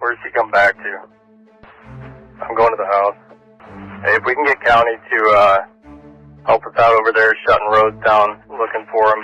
Where's he come back to? I'm going to the house. Hey, if we can get county to help us out over there, shutting roads down, looking for him.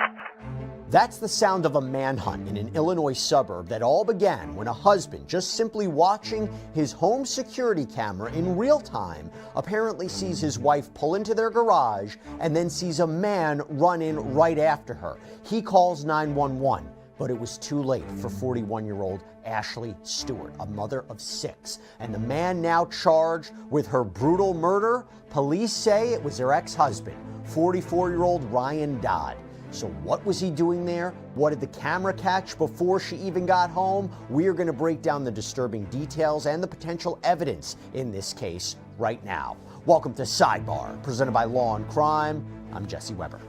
That's the sound of a manhunt in an Illinois suburb that all began when a husband, just simply watching his home security camera in real time, apparently sees his wife pull into their garage and then sees a man run in right after her. He calls 911. But it was too late for 41-year-old Ashley Stewart, a mother of 6. And the man now charged with her brutal murder, police say it was her ex-husband, 44-year-old Ryan Dodd. So what was he doing there? What did the camera catch before she even got home? We are going to break down the disturbing details and the potential evidence in this case right now. Welcome to Sidebar, presented by Law and Crime. I'm Jesse Weber.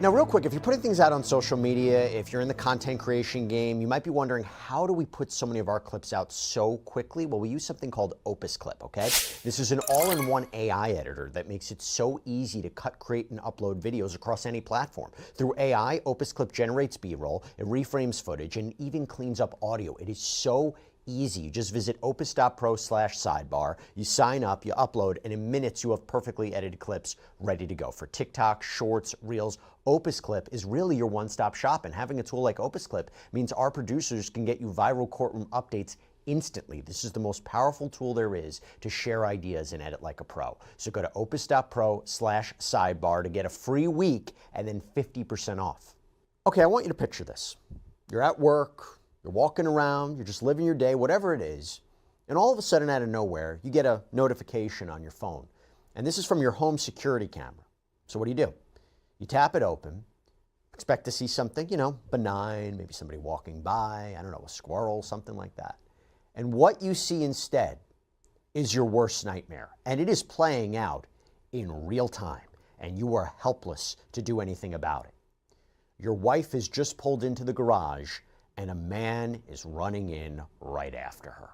Now, real quick, if you're putting things out on social media, if you're in the content creation game, you might be wondering, how do we put so many of our clips out so quickly? Well, we use something called Opus Clip, okay? This is an all-in-one AI editor that makes it so easy to cut, create, and upload videos across any platform. Through AI, Opus Clip generates B-roll, it reframes footage, and even cleans up audio. It is so easy. You just visit opus.pro/sidebar, you sign up, you upload, and in minutes you have perfectly edited clips ready to go for TikTok, Shorts, Reels. Opus Clip is really your one-stop shop, and having a tool like Opus Clip means our producers can get you viral courtroom updates instantly. This is the most powerful tool there is to share ideas and edit like a pro. So go to opus.pro/sidebar to get a free week and then 50% off. Okay, I want you to picture this. You're at work, you're walking around, you're just living your day, whatever it is, and all of a sudden out of nowhere, you get a notification on your phone. And this is from your home security camera. So what do? You tap it open, expect to see something, benign, maybe somebody walking by, I don't know, a squirrel, something like that. And what you see instead is your worst nightmare. And it is playing out in real time, and you are helpless to do anything about it. Your wife has just pulled into the garage, and a man is running in right after her.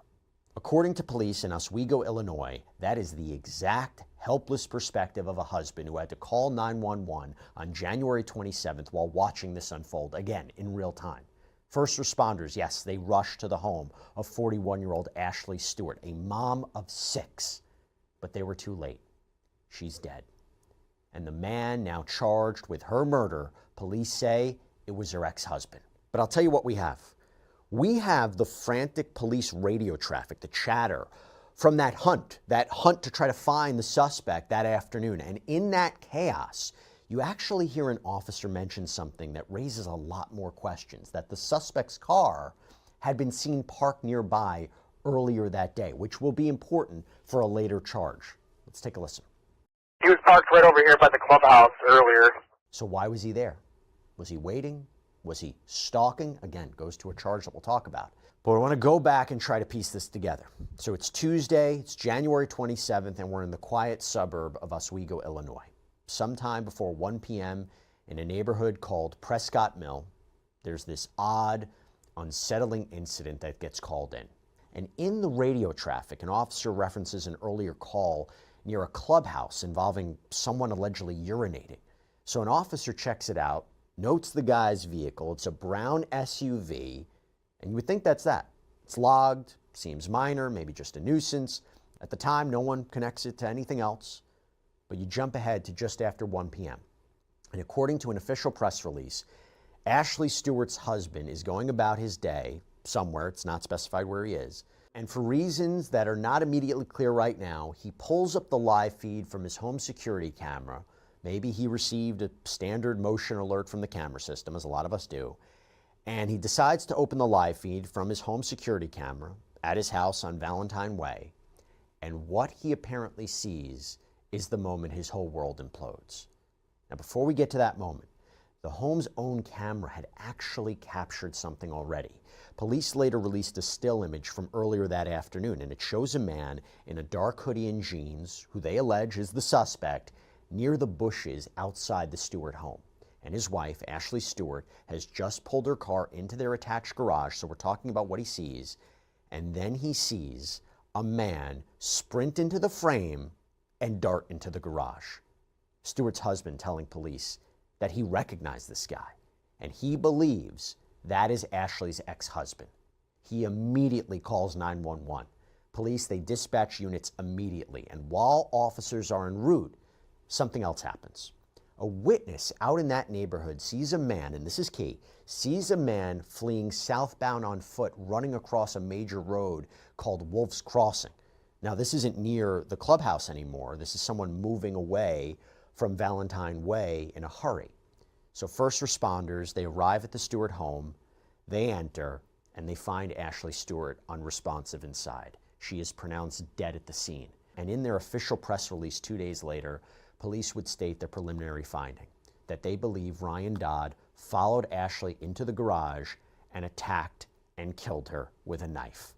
According to police in Oswego, Illinois, that is the exact helpless perspective of a husband who had to call 911 on January 27th while watching this unfold, again, in real time. First responders, yes, they rushed to the home of 41-year-old Ashley Stewart, a mom of 6, but they were too late. She's dead. And the man now charged with her murder, police say it was her ex-husband. But I'll tell you what we have. We have the frantic police radio traffic, the chatter from that hunt to try to find the suspect that afternoon. And in that chaos, you actually hear an officer mention something that raises a lot more questions, that the suspect's car had been seen parked nearby earlier that day, which will be important for a later charge. Let's take a listen. He was parked right over here by the clubhouse earlier. So why was he there? Was he waiting? Was he stalking? Again, goes to a charge that we'll talk about. But I want to go back and try to piece this together. So it's Tuesday, it's January 27th, and we're in the quiet suburb of Oswego, Illinois. Sometime before 1 p.m. in a neighborhood called Prescott Mill, there's this odd, unsettling incident that gets called in. And in the radio traffic, an officer references an earlier call near a clubhouse involving someone allegedly urinating. So an officer checks it out, notes the guy's vehicle. It's a brown SUV, and you would think that's that. It's logged, seems minor, maybe just a nuisance. At the time, no one connects it to anything else, but you jump ahead to just after 1 p.m. And according to an official press release, Ashley Stewart's husband is going about his day somewhere, it's not specified where he is, and for reasons that are not immediately clear right now, he pulls up the live feed from his home security camera. Maybe he received a standard motion alert from the camera system, as a lot of us do, and he decides to open the live feed from his home security camera at his house on Valentine Way, and what he apparently sees is the moment his whole world implodes. Now, before we get to that moment, the home's own camera had actually captured something already. Police later released a still image from earlier that afternoon, and it shows a man in a dark hoodie and jeans, who they allege is the suspect, near the bushes outside the Stewart home. And his wife, Ashley Stewart, has just pulled her car into their attached garage, so we're talking about what he sees. And then he sees a man sprint into the frame and dart into the garage. Stewart's husband telling police that he recognized this guy, and he believes That is Ashley's ex-husband. He immediately calls 911. Police, they dispatch units immediately, and while officers are en route, something else happens. A witness out in that neighborhood sees a man, and this is key, sees a man fleeing southbound on foot, running across a major road called Wolf's Crossing. Now, this isn't near the clubhouse anymore. This is someone moving away from Valentine Way in a hurry. So first responders, they arrive at the Stewart home, they enter, and they find Ashley Stewart unresponsive inside. She is pronounced dead at the scene. And in their official press release 2 days later, police would state their preliminary finding, that they believe Ryan Dodd followed Ashley into the garage and attacked and killed her with a knife.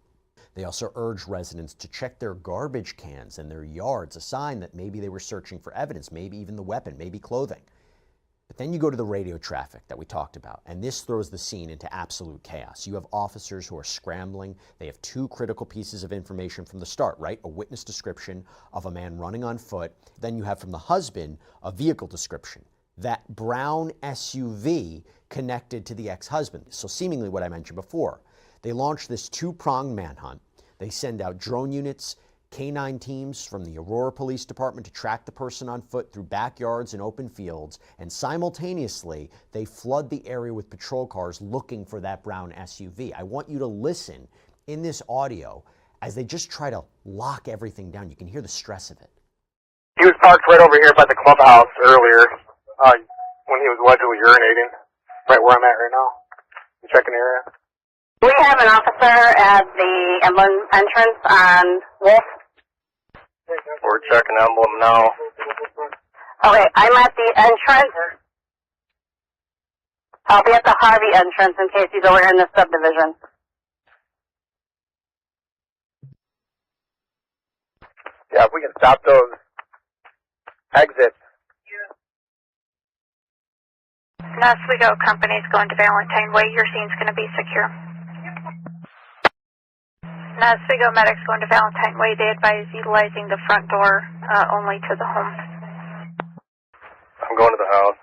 They also urged residents to check their garbage cans and their yards, a sign that maybe they were searching for evidence, maybe even the weapon, maybe clothing. But then you go to the radio traffic that we talked about, and this throws the scene into absolute chaos. You have officers who are scrambling. They have two critical pieces of information from the start, right? A witness description of a man running on foot. Then you have from the husband a vehicle description, that brown SUV connected to the ex-husband. So seemingly what I mentioned before. They launch this two-pronged manhunt. They send out drone units, K-9 teams from the Aurora Police Department to track the person on foot through backyards and open fields, and simultaneously, they flood the area with patrol cars looking for that brown SUV. I want you to listen in this audio as they just try to lock everything down. You can hear the stress of it. He was parked right over here by the clubhouse earlier when he was allegedly urinating, right where I'm at right now. I'm checking the area. We have an officer at the emblem entrance on Wolf. We're checking emblem now. Okay, I'm at the entrance. I'll be at the Harvey entrance in case he's over here in this subdivision. Yeah, if we can stop those exits. Oswego companies going to Valentine Way. Your scene's going to be secure. Oswego medics going to Valentine Way. They advise utilizing the front door only to the home. I'm going to the house.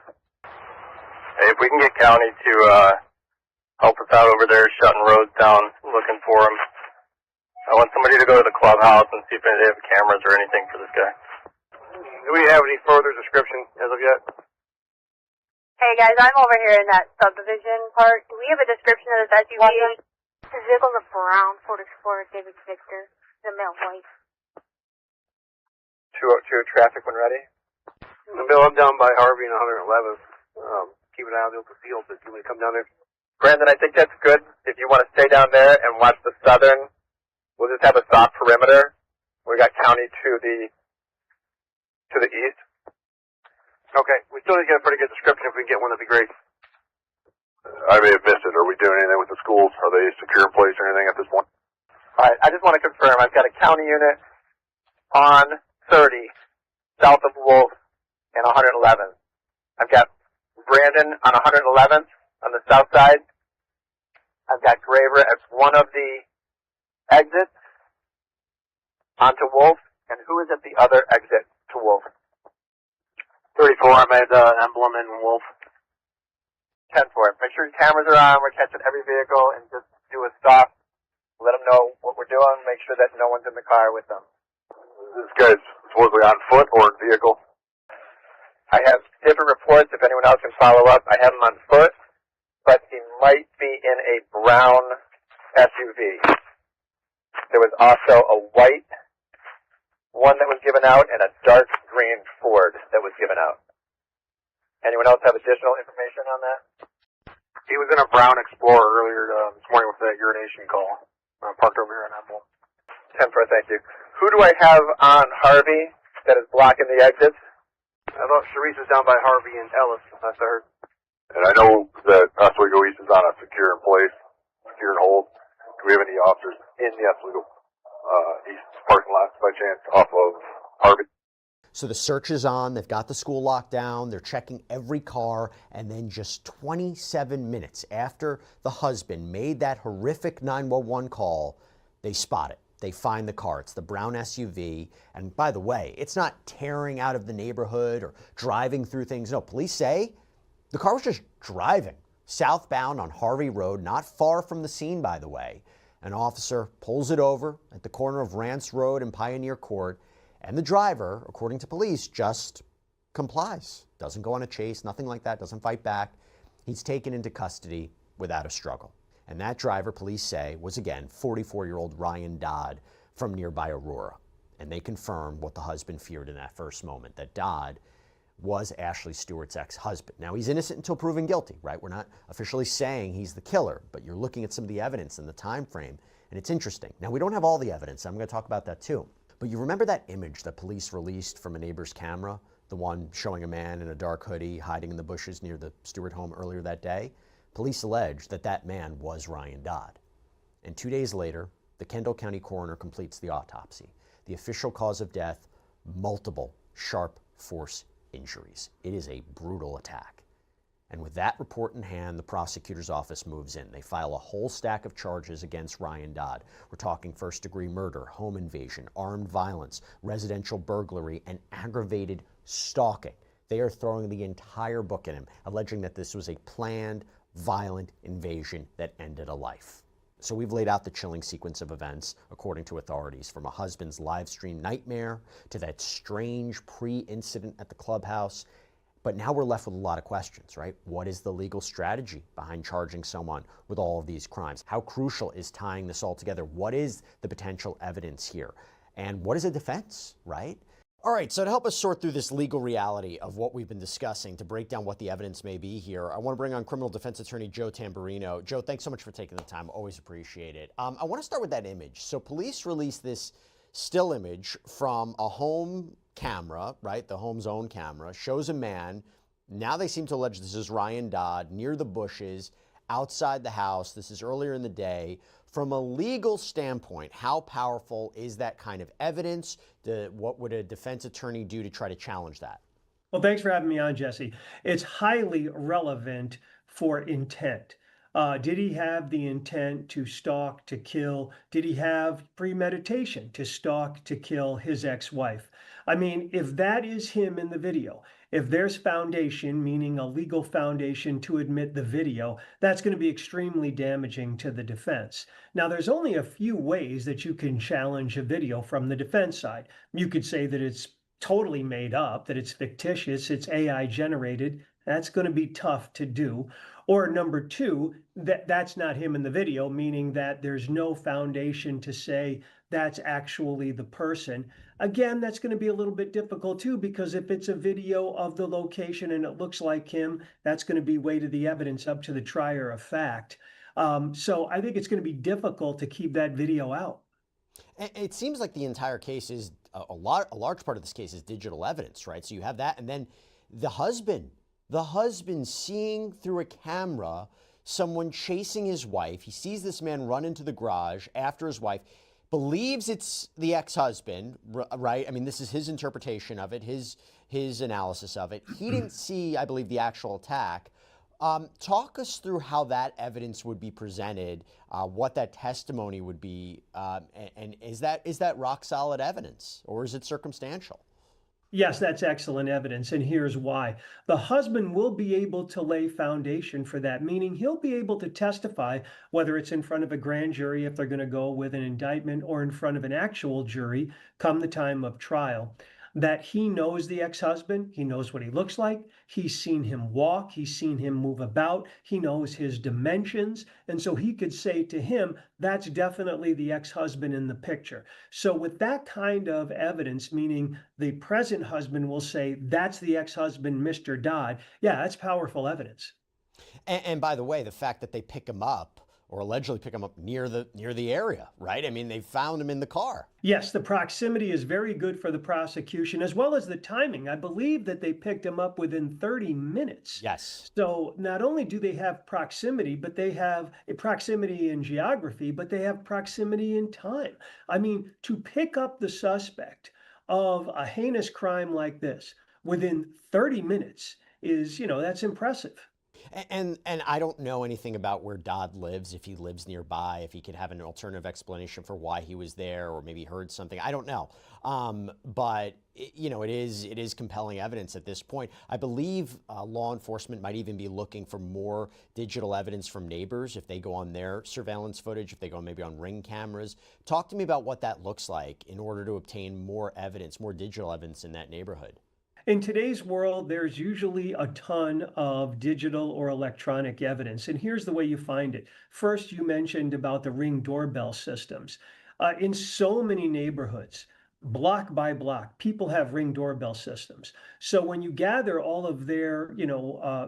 Hey, if we can get county to help us out over there, shutting roads down, looking for him. I want somebody to go to the clubhouse and see if they have cameras or anything for this guy. Do we have any further description as of yet? Hey guys, I'm over here in that subdivision part. Do we have a description of this SUV? This vehicle's a brown Ford Explorer Civic Victor, the male white. To traffic when ready. Bill, I'm down by Harvey and 111th. Keep an eye on the open field, but you want to come down there? Brandon, I think that's good. If you want to stay down there and watch the southern, we'll just have a soft perimeter. We got county to the east. Okay, we still need to get a pretty good description. If we can get one, that'd be great. I may have missed it. Are we doing anything with the schools? Are they secure in place or anything at this point? All right, I just want to confirm. I've got a county unit on 30, south of Wolf, and 111th. I've got Brandon on 111th on the south side. I've got Graver at one of the exits onto Wolf. And who is at the other exit to Wolf? 34, I'm at Emblem and Wolf. 10-4. Make sure your cameras are on. We're catching every vehicle and just do a stop. Let them know what we're doing. Make sure that no one's in the car with them. This guy's supposedly on foot or in vehicle? I have different reports. If anyone else can follow up, I have him on foot, but he might be in a brown SUV. There was also a white one that was given out and a dark green Ford that was given out. Anyone else have additional information on that? He was in a brown Explorer earlier this morning with that urination call. Parked over here on Apple. 10-4, thank you. Who do I have on Harvey that is blocking the exits? I thought Sharice is down by Harvey and Ellis, that's I heard. And I know that Oswego East is on a secure in place, secure and hold. Do we have any officers in the Oswego East parking lot by chance off of Harvey? So the search is on, they've got the school locked down, they're checking every car, and then just 27 minutes after the husband made that horrific 911 call, they spot it. They find the car. It's the brown SUV. And by the way, it's not tearing out of the neighborhood or driving through things. No, police say the car was just driving southbound on Harvey Road, not far from the scene, by the way. An officer pulls it over at the corner of Rance Road and Pioneer Court, and the driver, according to police, just complies. Doesn't go on a chase, nothing like that, doesn't fight back. He's taken into custody without a struggle. And that driver, police say, was again 44-year-old Ryan Dodd from nearby Aurora. And they confirm what the husband feared in that first moment, that Dodd was Ashley Stewart's ex-husband. Now, he's innocent until proven guilty, right? We're not officially saying he's the killer, but you're looking at some of the evidence and the time frame, and it's interesting. Now, we don't have all the evidence. I'm going to talk about that too. But you remember that image that police released from a neighbor's camera, the one showing a man in a dark hoodie hiding in the bushes near the Stewart home earlier that day? Police allege that that man was Ryan Dodd. And 2 days later, the Kendall County coroner completes the autopsy. The official cause of death, multiple sharp force injuries. It is a brutal attack. And with that report in hand, the prosecutor's office moves in. They file a whole stack of charges against Ryan Dodd. We're talking first-degree murder, home invasion, armed violence, residential burglary, and aggravated stalking. They are throwing the entire book at him, alleging that this was a planned, violent invasion that ended a life. So we've laid out the chilling sequence of events, according to authorities, from a husband's live stream nightmare to that strange pre-incident at the clubhouse. But now we're left with a lot of questions, right? What is the legal strategy behind charging someone with all of these crimes? How crucial is tying this all together? What is the potential evidence here? And what is a defense, right? All right, so to help us sort through this legal reality of what we've been discussing, to break down what the evidence may be here, I want to bring on criminal defense attorney Joe Tamburino. Joe, thanks so much for taking the time. Always appreciate it. I want to start with that image. So police released this still image from a home camera, right? The home's own camera, shows a man. Now they seem to allege this is Ryan Dodd near the bushes outside the house. This is earlier in the day. From a legal standpoint, how powerful is that kind of evidence? What would a defense attorney do to try to challenge that? Well, thanks for having me on, Jesse. It's highly relevant for intent. Did he have the intent to stalk, to kill? Did he have premeditation to stalk, to kill his ex-wife? I mean, if that is him in the video, if there's foundation, meaning a legal foundation to admit the video, that's going to be extremely damaging to the defense. Now, there's only a few ways that you can challenge a video from the defense side. You could say that it's totally made up, that it's fictitious, it's AI generated. That's going to be tough to do. Or number two, that's not him in the video, meaning that there's no foundation to say that's actually the person. Again, that's going to be a little bit difficult too, because if it's a video of the location and it looks like him, that's going to be weight of the evidence up to the trier of fact. So I think it's going to be difficult to keep that video out. It seems like the entire case is a large part of this case is digital evidence, right? So you have that, and then the husband seeing through a camera someone chasing his wife. He sees this man run into the garage after his wife, believes it's the ex-husband, right? I mean, this is his interpretation of it, his analysis of it. He didn't see, I believe, the actual attack. Talk us through how that evidence would be presented, what that testimony would be, and is that rock solid evidence, or is it circumstantial? Yes, that's excellent evidence, and here's why. The husband will be able to lay foundation for that, meaning he'll be able to testify, whether it's in front of a grand jury if they're going to go with an indictment, or in front of an actual jury come the time of trial, that he knows the ex-husband, he knows what he looks like, he's seen him walk, he's seen him move about, he knows his dimensions, and so he could say to him, that's definitely the ex-husband in the picture. So with that kind of evidence, meaning the present husband will say, that's the ex-husband, Mr. Dodd, yeah, that's powerful evidence. And by the way, the fact that they pick him up, or allegedly pick him up near the area, right? I mean, they found him in the car. Yes, the proximity is very good for the prosecution, as well as the timing. I believe that they picked him up within 30 minutes. Yes. So not only do they have proximity, but they have a proximity in geography, but they have proximity in time. I mean, to pick up the suspect of a heinous crime like this within 30 minutes is, that's impressive. And I don't know anything about where Dodd lives, if he lives nearby, if he could have an alternative explanation for why he was there, or maybe heard something. I don't know. But it is compelling evidence at this point. I believe law enforcement might even be looking for more digital evidence from neighbors if they go on their surveillance footage, if they go maybe on Ring cameras. Talk to me about what that looks like in order to obtain more evidence, more digital evidence in that neighborhood. In today's world, there's usually a ton of digital or electronic evidence, and here's the way you find it. First, you mentioned about the Ring doorbell systems. In so many neighborhoods, block by block, people have Ring doorbell systems. So when you gather all of their,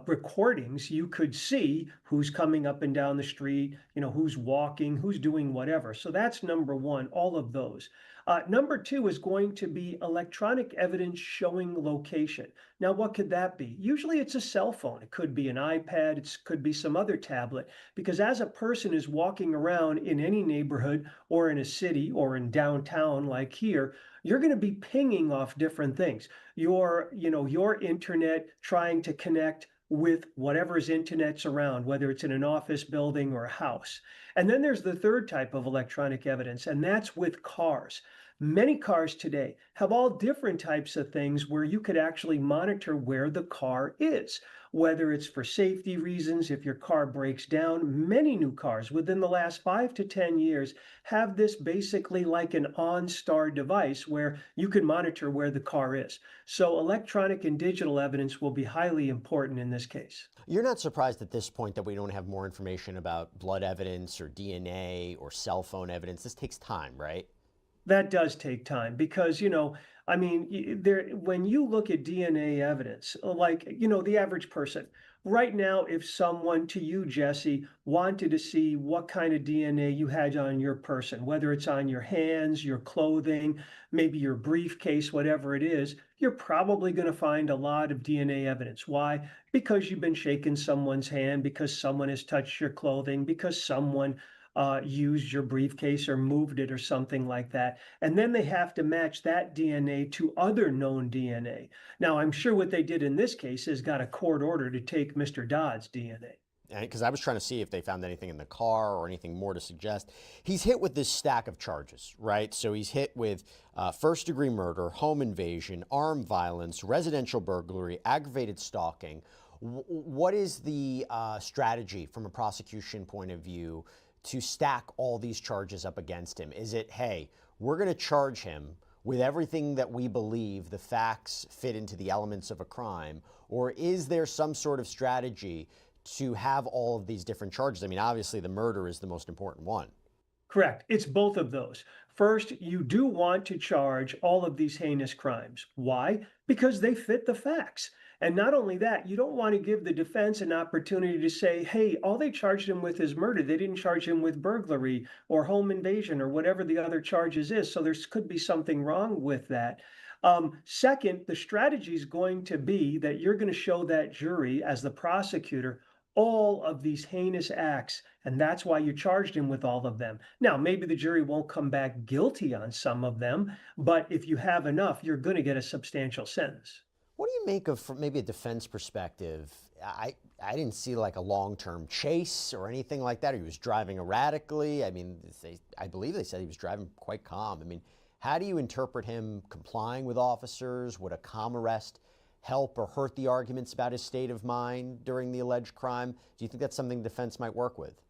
recordings, you could see who's coming up and down the street, who's walking, who's doing whatever. So that's number one, all of those. Number two is going to be electronic evidence showing location. Now, what could that be? Usually it's a cell phone. It could be an iPad. It could be some other tablet. Because as a person is walking around in any neighborhood or in a city or in downtown like here, you're going to be pinging off different things. Your internet trying to connect with whatever's internet's around, whether it's in an office building or a house. And then there's the third type of electronic evidence, and that's with cars. Many cars today have all different types of things where you could actually monitor where the car is, whether it's for safety reasons, if your car breaks down. Many new cars within the last 5 to 10 years have this basically like an OnStar device where you can monitor where the car is. So electronic and digital evidence will be highly important in this case. You're not surprised at this point that we don't have more information about blood evidence or DNA or cell phone evidence. This takes time, right? That does take time because, when you look at DNA evidence, like, the average person, right now, if someone to you, Jesse, wanted to see what kind of DNA you had on your person, whether it's on your hands, your clothing, maybe your briefcase, whatever it is, you're probably going to find a lot of DNA evidence. Why? Because you've been shaking someone's hand, because someone has touched your clothing, because someone used your briefcase or moved it or something like that. And then they have to match that DNA to other known DNA. Now, I'm sure what they did in this case is got a court order to take Mr. Dodd's DNA. Because I was trying to see if they found anything in the car or anything more to suggest. He's hit with this stack of charges, right? So he's hit with first-degree murder, home invasion, armed violence, residential burglary, aggravated stalking. What is the strategy from a prosecution point of view to stack all these charges up against him? Is it, hey, we're going to charge him with everything that we believe the facts fit into the elements of a crime? Or is there some sort of strategy to have all of these different charges? I mean, obviously the murder is the most important one. Correct. It's both of those. First, you do want to charge all of these heinous crimes. Why? Because they fit the facts. And not only that, you don't want to give the defense an opportunity to say, hey, all they charged him with is murder. They didn't charge him with burglary or home invasion or whatever the other charges is. So there could be something wrong with that. Second, the strategy is going to be that you're going to show that jury as the prosecutor all of these heinous acts, and that's why you charged him with all of them. Now, maybe the jury won't come back guilty on some of them, but if you have enough, you're going to get a substantial sentence. What do you make of, from maybe a defense perspective? I didn't see like a long-term chase or anything like that. He was driving erratically. I mean, I believe they said he was driving quite calm. I mean, how do you interpret him complying with officers? Would a calm arrest help or hurt the arguments about his state of mind during the alleged crime? Do you think that's something defense might work with?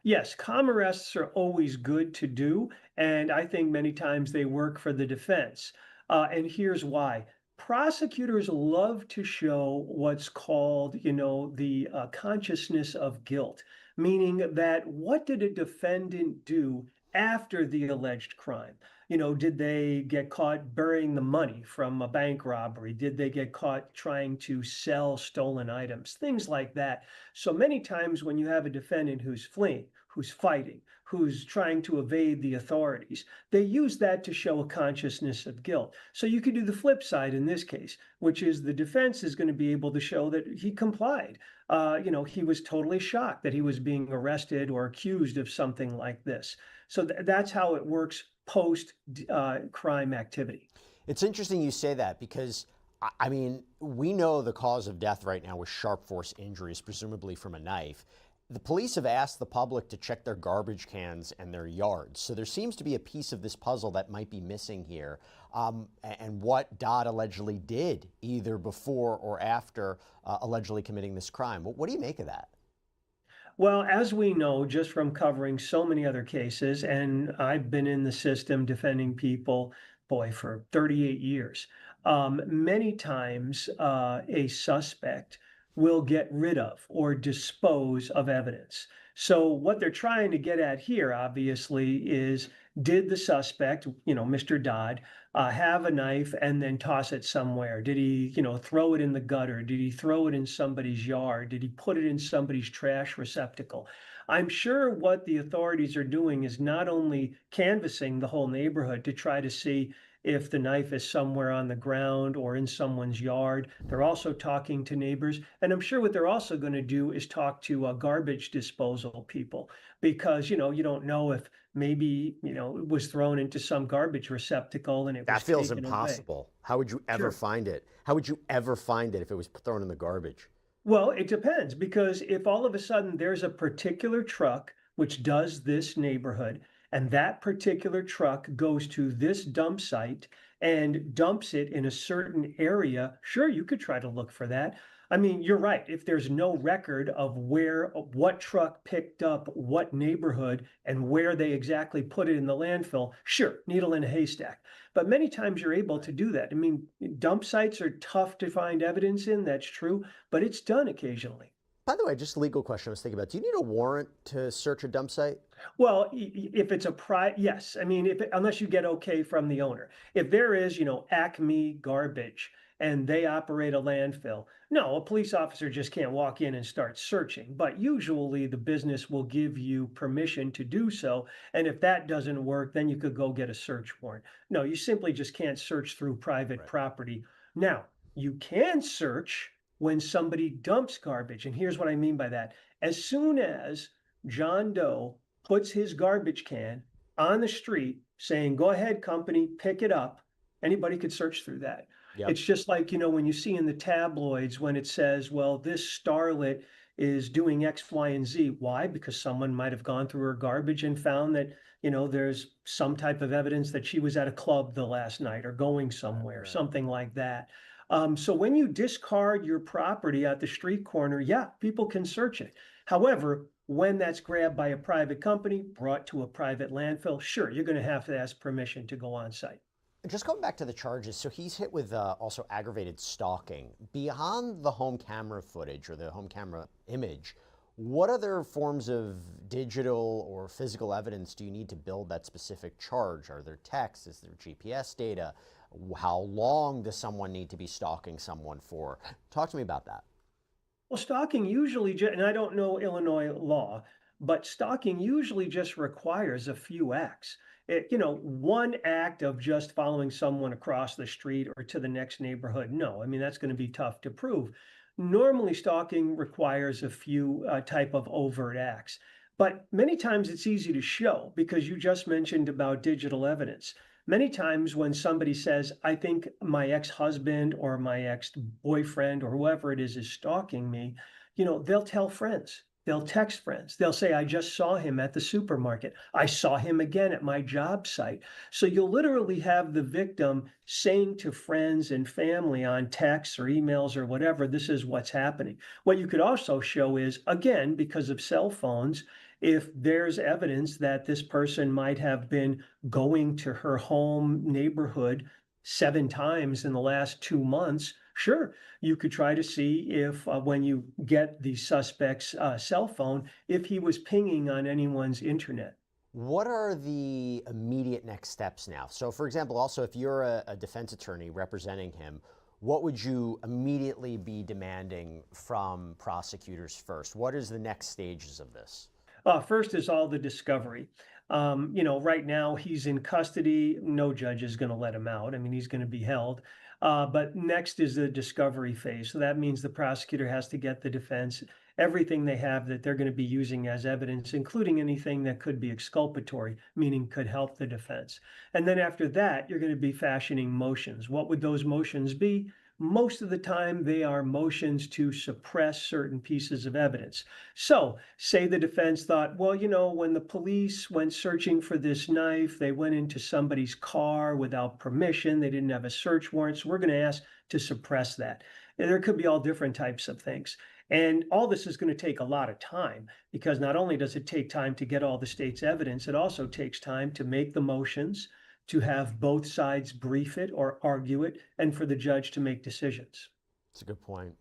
Yes, calm arrests are always good to do, and I think many times they work for the defense. And here's why. Prosecutors love to show what's called, the consciousness of guilt, meaning that what did a defendant do after the alleged crime? Did they get caught burying the money from a bank robbery? Did they get caught trying to sell stolen items? Things like that. So many times when you have a defendant who's fleeing, who's fighting, who's trying to evade the authorities, they use that to show a consciousness of guilt. So you could do the flip side in this case, which is the defense is going to be able to show that he complied. He was totally shocked that he was being arrested or accused of something like this. So that's how it works post crime activity. It's interesting you say that because I mean, we know the cause of death right now was sharp force injuries, presumably from a knife. The police have asked the public to check their garbage cans and their yards. So there seems to be a piece of this puzzle that might be missing here. And what Dodd allegedly did, either before or after allegedly committing this crime. What do you make of that? Well, as we know, just from covering so many other cases, and I've been in the system defending people, boy, for 38 years, many times a suspect will get rid of or dispose of evidence. So what they're trying to get at here, obviously, is did the suspect, Mr. Dodd, have a knife and then toss it somewhere? Did he, throw it in the gutter? Did he throw it in somebody's yard? Did he put it in somebody's trash receptacle? I'm sure what the authorities are doing is not only canvassing the whole neighborhood to try to see if the knife is somewhere on the ground or in someone's yard. They're also talking to neighbors. And I'm sure what they're also going to do is talk to garbage disposal people because, you don't know if maybe, it was thrown into some garbage receptacle and it was That feels taken away. impossible. How would you ever Sure. find it? How would you ever find it if it was thrown in the garbage? Well, it depends because if all of a sudden there's a particular truck which does this neighborhood, and that particular truck goes to this dump site and dumps it in a certain area, sure, you could try to look for that. I mean, you're right. If there's no record of what truck picked up what neighborhood and where they exactly put it in the landfill, sure, needle in a haystack. But many times you're able to do that. I mean, dump sites are tough to find evidence in, that's true, but it's done occasionally. By the way, just a legal question I was thinking about. Do you need a warrant to search a dump site? Well, if it's yes. I mean, unless you get okay from the owner. If there is, Acme Garbage and they operate a landfill, no, a police officer just can't walk in and start searching. But usually the business will give you permission to do so. And if that doesn't work, then you could go get a search warrant. No, you simply just can't search through private property. Now, you can search when somebody dumps garbage. And here's what I mean by that. As soon as John Doe puts his garbage can on the street saying, go ahead, company, pick it up, anybody could search through that. Yep. It's just like, when you see in the tabloids when it says, well, this starlet is doing X, Y, and Z. Why? Because someone might have gone through her garbage and found that, there's some type of evidence that she was at a club the last night or going somewhere, something like that. So when you discard your property at the street corner, yeah, people can search it. However, when that's grabbed by a private company, brought to a private landfill, sure, you're going to have to ask permission to go on site. Just going back to the charges, so he's hit with also aggravated stalking. Beyond the home camera footage or the home camera image, what other forms of digital or physical evidence do you need to build that specific charge? Are there texts? Is there GPS data? How long does someone need to be stalking someone for? Talk to me about that. Well, stalking usually, and I don't know Illinois law, but stalking usually just requires a few acts. One act of just following someone across the street or to the next neighborhood, no. I mean, that's going to be tough to prove. Normally, stalking requires a few type of overt acts. But many times it's easy to show because you just mentioned about digital evidence. Many times when somebody says, I think my ex-husband or my ex-boyfriend or whoever it is stalking me, they'll tell friends. They'll text friends. They'll say, I just saw him at the supermarket. I saw him again at my job site. So you'll literally have the victim saying to friends and family on texts or emails or whatever, this is what's happening. What you could also show is, again, because of cell phones, if there's evidence that this person might have been going to her home neighborhood 7 times in the last 2 months, sure, you could try to see if when you get the suspect's cell phone, if he was pinging on anyone's internet. What are the immediate next steps now? So, for example, also, if you're a defense attorney representing him, what would you immediately be demanding from prosecutors first? What is the next stages of this? First is all the discovery. Right now he's in custody. No judge is going to let him out. I mean, he's going to be held. But next is the discovery phase. So that means the prosecutor has to get the defense everything they have that they're going to be using as evidence, including anything that could be exculpatory, meaning could help the defense. And then after that, you're going to be fashioning motions. What would those motions be? most of the time they are motions to suppress certain pieces of evidence. So say the defense thought, well, when the police went searching for this knife, they went into somebody's car without permission. They didn't have a search warrant. So we're going to ask to suppress that. And there could be all different types of things. And all this is going to take a lot of time, because not only does it take time to get all the state's evidence, it also takes time to make the motions, to have both sides brief it or argue it, and for the judge to make decisions. That's a good point.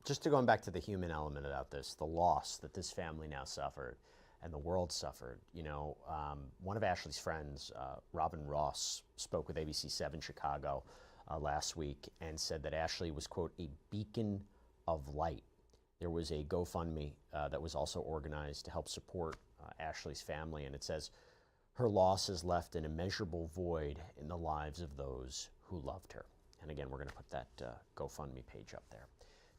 Just to going back to the human element about this, the loss that this family now suffered and the world suffered. One of Ashley's friends, Robin Ross, spoke with ABC7 Chicago last week and said that Ashley was, quote, a beacon of light. There was a GoFundMe that was also organized to help support Ashley's family, and it says, her loss has left an immeasurable void in the lives of those who loved her. And again, we're going to put that GoFundMe page up there.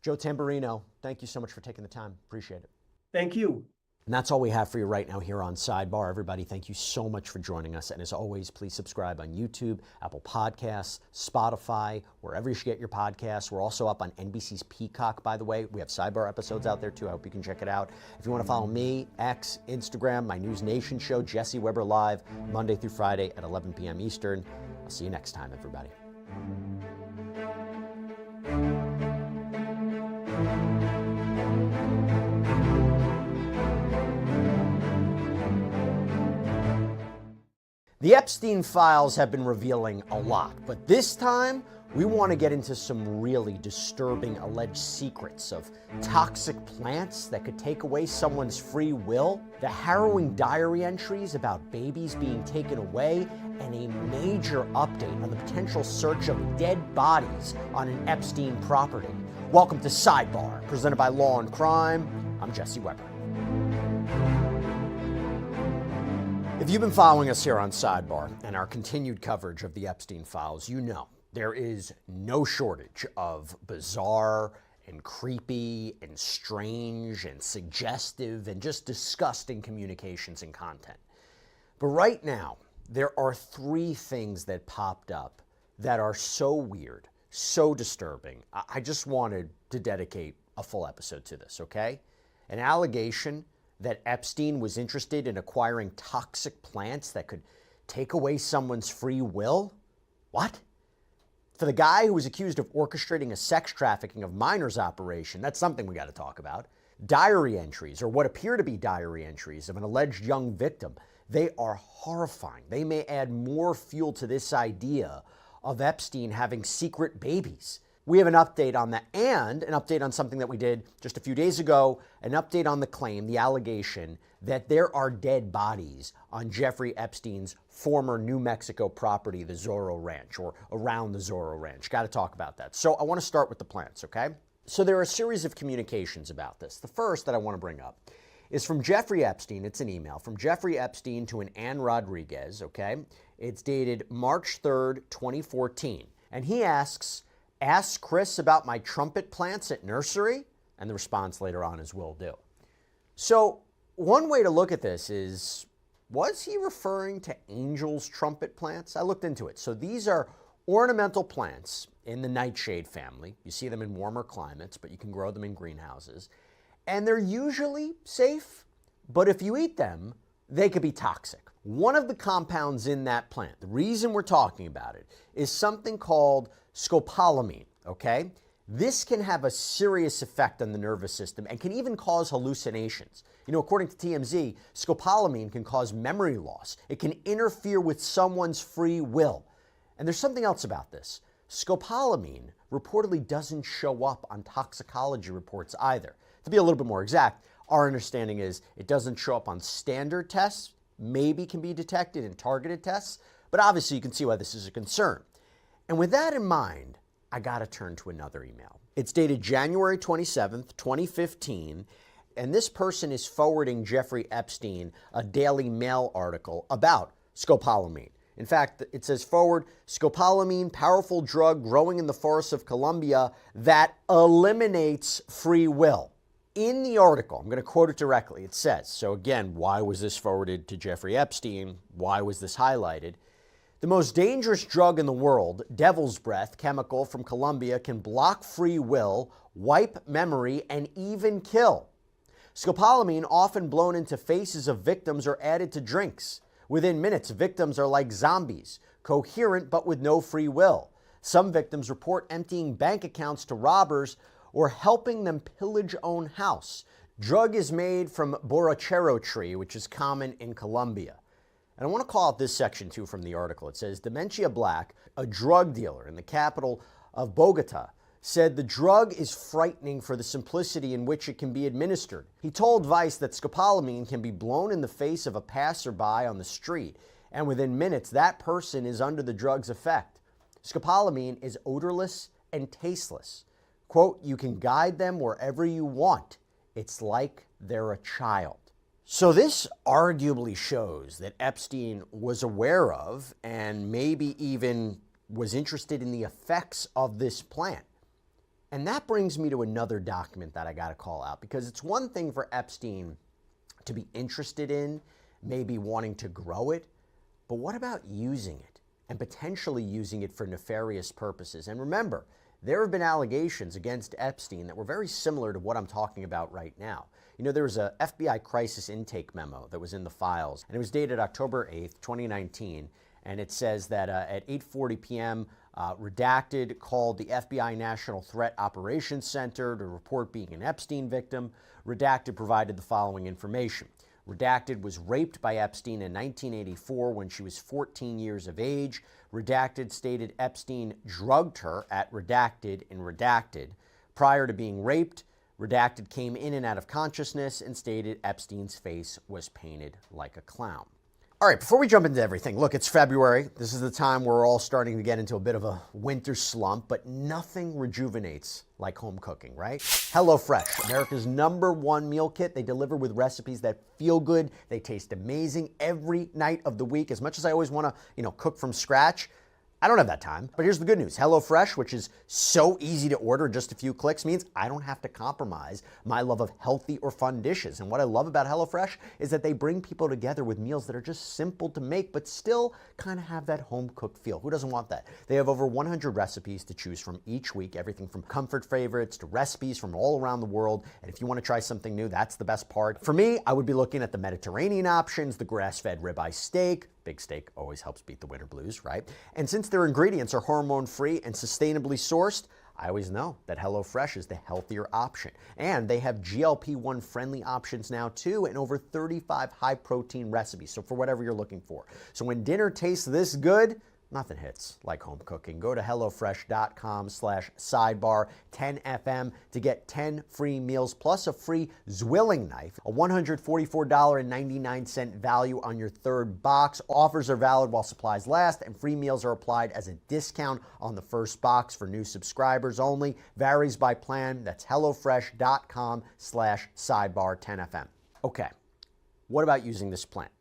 Joe Tamburino, thank you so much for taking the time. Appreciate it. Thank you. And that's all we have for you right now here on Sidebar. Everybody, thank you so much for joining us. And as always, please subscribe on YouTube, Apple Podcasts, Spotify, wherever you should get your podcasts. We're also up on NBC's Peacock, by the way. We have Sidebar episodes out there, too. I hope you can check it out. If you want to follow me, X, Instagram, my News Nation show, Jesse Weber Live, Monday through Friday at 11 p.m. Eastern. I'll see you next time, everybody. The Epstein files have been revealing a lot, but this time we want to get into some really disturbing alleged secrets of toxic plants that could take away someone's free will, the harrowing diary entries about babies being taken away, and a major update on the potential search of dead bodies on an Epstein property. Welcome to Sidebar, presented by Law and Crime. I'm Jesse Weber. If you've been following us here on Sidebar and our continued coverage of the Epstein files, you know there is no shortage of bizarre and creepy and strange and suggestive and just disgusting communications and content. But right now, there are three things that popped up that are so weird, so disturbing. I just wanted to dedicate a full episode to this, okay? An allegation that Epstein was interested in acquiring toxic plants that could take away someone's free will? What? For the guy who was accused of orchestrating a sex trafficking of minors operation, that's something we got to talk about. Diary entries, or what appear to be diary entries of an alleged young victim, they are horrifying. They may add more fuel to this idea of Epstein having secret babies. We have an update on that and an update on something that we did just a few days ago, an update on the claim, the allegation that there are dead bodies on Jeffrey Epstein's former New Mexico property, the Zorro Ranch, or around the Zorro Ranch. Got to talk about that. So I want to start with the plants, okay? So there are a series of communications about this. The first that I want to bring up is from Jeffrey Epstein. It's an email from Jeffrey Epstein to an Ann Rodriguez, okay? It's dated March 3rd, 2014. And he asks, ask Chris about my trumpet plants at nursery, and the response later on is will do. So one way to look at this is, was he referring to Angel's trumpet plants? I looked into it. So these are ornamental plants in the nightshade family. You see them in warmer climates, but you can grow them in greenhouses. And they're usually safe, but if you eat them, they could be toxic. One of the compounds in that plant, the reason we're talking about it, is something called scopolamine, okay? This can have a serious effect on the nervous system and can even cause hallucinations. You know, according to TMZ, scopolamine can cause memory loss. It can interfere with someone's free will. And there's something else about this. Scopolamine reportedly doesn't show up on toxicology reports either. To be a little bit more exact, our understanding is it doesn't show up on standard tests, maybe can be detected in targeted tests, but obviously you can see why this is a concern. And with that in mind, I got to turn to another email. It's dated January 27th, 2015, and this person is forwarding Jeffrey Epstein a Daily Mail article about scopolamine. In fact, it says forward, scopolamine, powerful drug growing in the forests of Colombia that eliminates free will. In the article, I'm going to quote it directly, it says, so again, why was this forwarded to Jeffrey Epstein? Why was this highlighted? The most dangerous drug in the world, devil's breath, chemical from Colombia, can block free will, wipe memory, and even kill. Scopolamine, often blown into faces of victims or added to drinks. Within minutes, victims are like zombies, coherent but with no free will. Some victims report emptying bank accounts to robbers or helping them pillage own house. Drug is made from borrachero tree, which is common in Colombia. And I want to call out this section too from the article. It says, Dementia Black, a drug dealer in the capital of Bogota, said the drug is frightening for the simplicity in which it can be administered. He told Vice that scopolamine can be blown in the face of a passerby on the street, and within minutes that person is under the drug's effect. Scopolamine is odorless and tasteless. Quote, you can guide them wherever you want. It's like they're a child. So this arguably shows that Epstein was aware of and maybe even was interested in the effects of this plant. And that brings me to another document that I got to call out, because it's one thing for Epstein to be interested in, maybe wanting to grow it, but what about using it and potentially using it for nefarious purposes? And remember, there have been allegations against Epstein that were very similar to what I'm talking about right now. You know, there was a FBI crisis intake memo that was in the files, and it was dated October 8th, 2019, and it says that at 8:40 p.m., Redacted called the FBI National Threat Operations Center to report being an Epstein victim. Redacted provided the following information. Redacted was raped by Epstein in 1984 when she was 14 years of age. Redacted stated Epstein drugged her at Redacted in Redacted. Prior to being raped, Redacted came in and out of consciousness and stated Epstein's face was painted like a clown. All right, before we jump into everything, look, it's February. This is the time where we're all starting to get into a bit of a winter slump, but nothing rejuvenates like home cooking, right? HelloFresh, America's #1 meal kit. They deliver with recipes that feel good. They taste amazing every night of the week. As much as I always want to, cook from scratch, I don't have that time. But here's the good news. HelloFresh, which is so easy to order in just a few clicks, means I don't have to compromise my love of healthy or fun dishes. And what I love about HelloFresh is that they bring people together with meals that are just simple to make, but still kind of have that home-cooked feel. Who doesn't want that? They have over 100 recipes to choose from each week, everything from comfort favorites to recipes from all around the world. And if you want to try something new, that's the best part. For me, I would be looking at the Mediterranean options, the grass-fed ribeye steak. Big steak always helps beat the winter blues, right? And since their ingredients are hormone-free and sustainably sourced, I always know that HelloFresh is the healthier option. And they have GLP-1 friendly options now too, and over 35 high-protein recipes, so for whatever you're looking for. So when dinner tastes this good, nothing hits like home cooking. Go to HelloFresh.com/sidebar 10FM to get 10 free meals plus a free Zwilling knife, a $144.99 value on your third box. Offers are valid while supplies last, and free meals are applied as a discount on the first box for new subscribers only. Varies by plan. That's HelloFresh.com/sidebar 10FM. Okay, what about using this plant?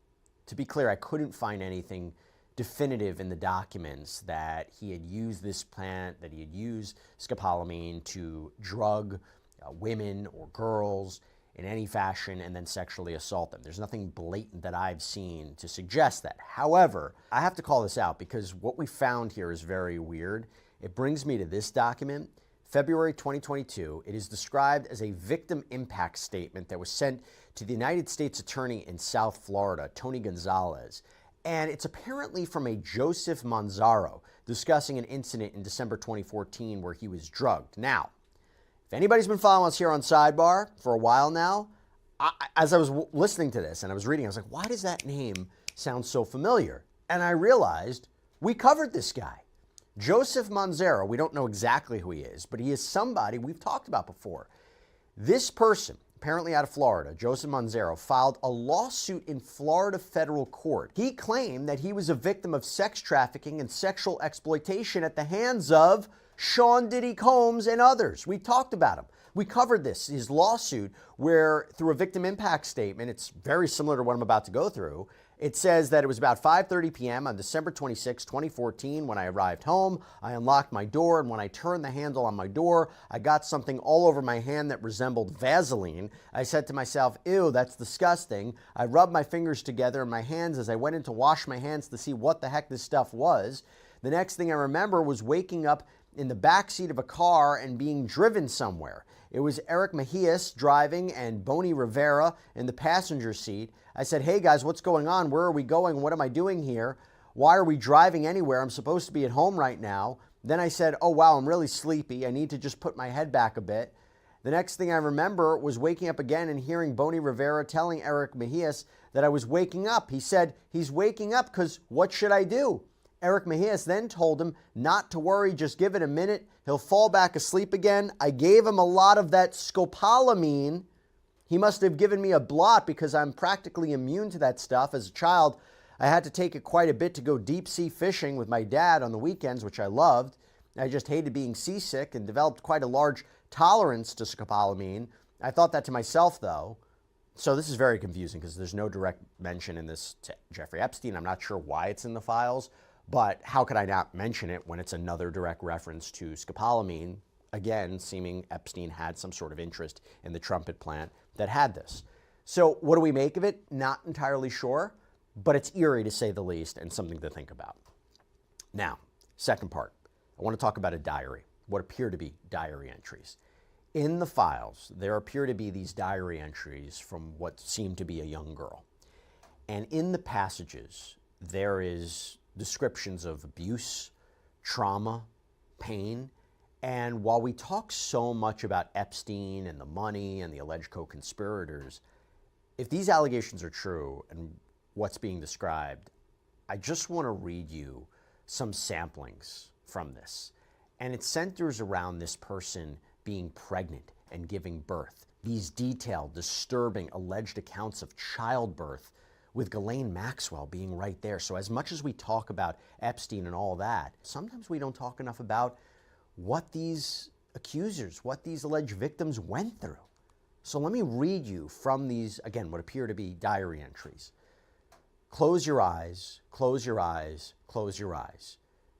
To be clear, I couldn't find anything definitive in the documents that he had used this plant, that he had used scopolamine to drug women or girls in any fashion and then sexually assault them. There's nothing blatant that I've seen to suggest that. However, I have to call this out because what we found here is very weird. It brings me to this document, February 2022. It is described as a victim impact statement that was sent to the United States Attorney in South Florida, Tony Gonzalez. And it's apparently from a Joseph Manzaro discussing an incident in December 2014 where he was drugged. Now, if anybody's been following us here on Sidebar for a while now, as I was listening to this and I was reading, I was like, why does that name sound so familiar? And I realized we covered this guy. Joseph Manzaro, we don't know exactly who he is, but he is somebody we've talked about before. This person, apparently out of Florida, Joseph Manzaro, filed a lawsuit in Florida federal court. He claimed that he was a victim of sex trafficking and sexual exploitation at the hands of Sean Diddy Combs and others. We talked about him. We covered this, his lawsuit, where through a victim impact statement, it's very similar to what I'm about to go through. It says that it was about 5:30 p.m. on December 26, 2014, when I arrived home. I unlocked my door, and when I turned the handle on my door, I got something all over my hand that resembled Vaseline. I said to myself, ew, that's disgusting. I rubbed my fingers together in my hands as I went in to wash my hands to see what the heck this stuff was. The next thing I remember was waking up in the back seat of a car and being driven somewhere. It was Eric Mejias driving and Bonnie Rivera in the passenger seat. I said, hey guys, what's going on? Where are we going? What am I doing here? Why are we driving anywhere? I'm supposed to be at home right now. Then I said, oh wow, I'm really sleepy. I need to just put my head back a bit. The next thing I remember was waking up again and hearing Bonnie Rivera telling Eric Mejias that I was waking up. He said, he's waking up because what should I do? Eric Mejias then told him not to worry, just give it a minute. He'll fall back asleep again. I gave him a lot of that scopolamine. He must have given me a blot because I'm practically immune to that stuff. As a child, I had to take it quite a bit to go deep sea fishing with my dad on the weekends, which I loved. I just hated being seasick and developed quite a large tolerance to scopolamine. I thought that to myself, though. So this is very confusing because there's no direct mention in this to Jeffrey Epstein. I'm not sure why it's in the files. But how could I not mention it when it's another direct reference to scopolamine? Again, seeming Epstein had some sort of interest in the trumpet plant that had this. So what do we make of it? Not entirely sure, but it's eerie to say the least and something to think about. Now, second part, I want to talk about a diary, what appear to be diary entries. In the files, there appear to be these diary entries from what seemed to be a young girl. And in the passages, there is descriptions of abuse, trauma, pain. And while we talk so much about Epstein and the money and the alleged co-conspirators, if these allegations are true and what's being described, I just want to read you some samplings from this. And it centers around this person being pregnant and giving birth. These detailed, disturbing, alleged accounts of childbirth with Ghislaine Maxwell being right there. So as much as we talk about Epstein and all that, sometimes we don't talk enough about what these accusers, what these alleged victims went through. So let me read you from these, again, what appear to be diary entries. Close your eyes, close your eyes, close your eyes.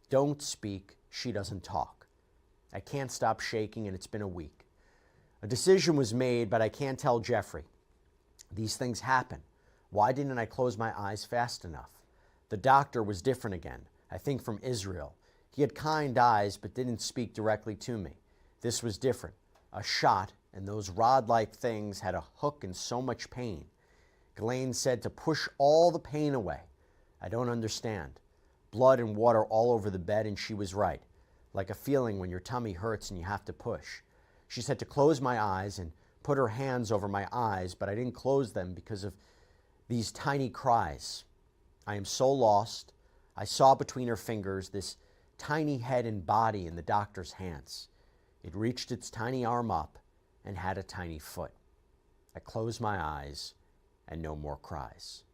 Don't speak, she doesn't talk. I can't stop shaking and it's been a week. A decision was made, but I can't tell Jeffrey. These things happen. Why didn't I close my eyes fast enough? The doctor was different again, I think from Israel. He had kind eyes, but didn't speak directly to me. This was different. A shot, and those rod-like things had a hook and so much pain. Ghislaine said to push all the pain away. I don't understand. Blood and water all over the bed, and she was right. Like a feeling when your tummy hurts and you have to push. She said to close my eyes and put her hands over my eyes, but I didn't close them because of these tiny cries. I am so lost. I saw between her fingers this tiny head and body in the doctor's hands. It reached its tiny arm up and had a tiny foot. I closed my eyes and no more cries.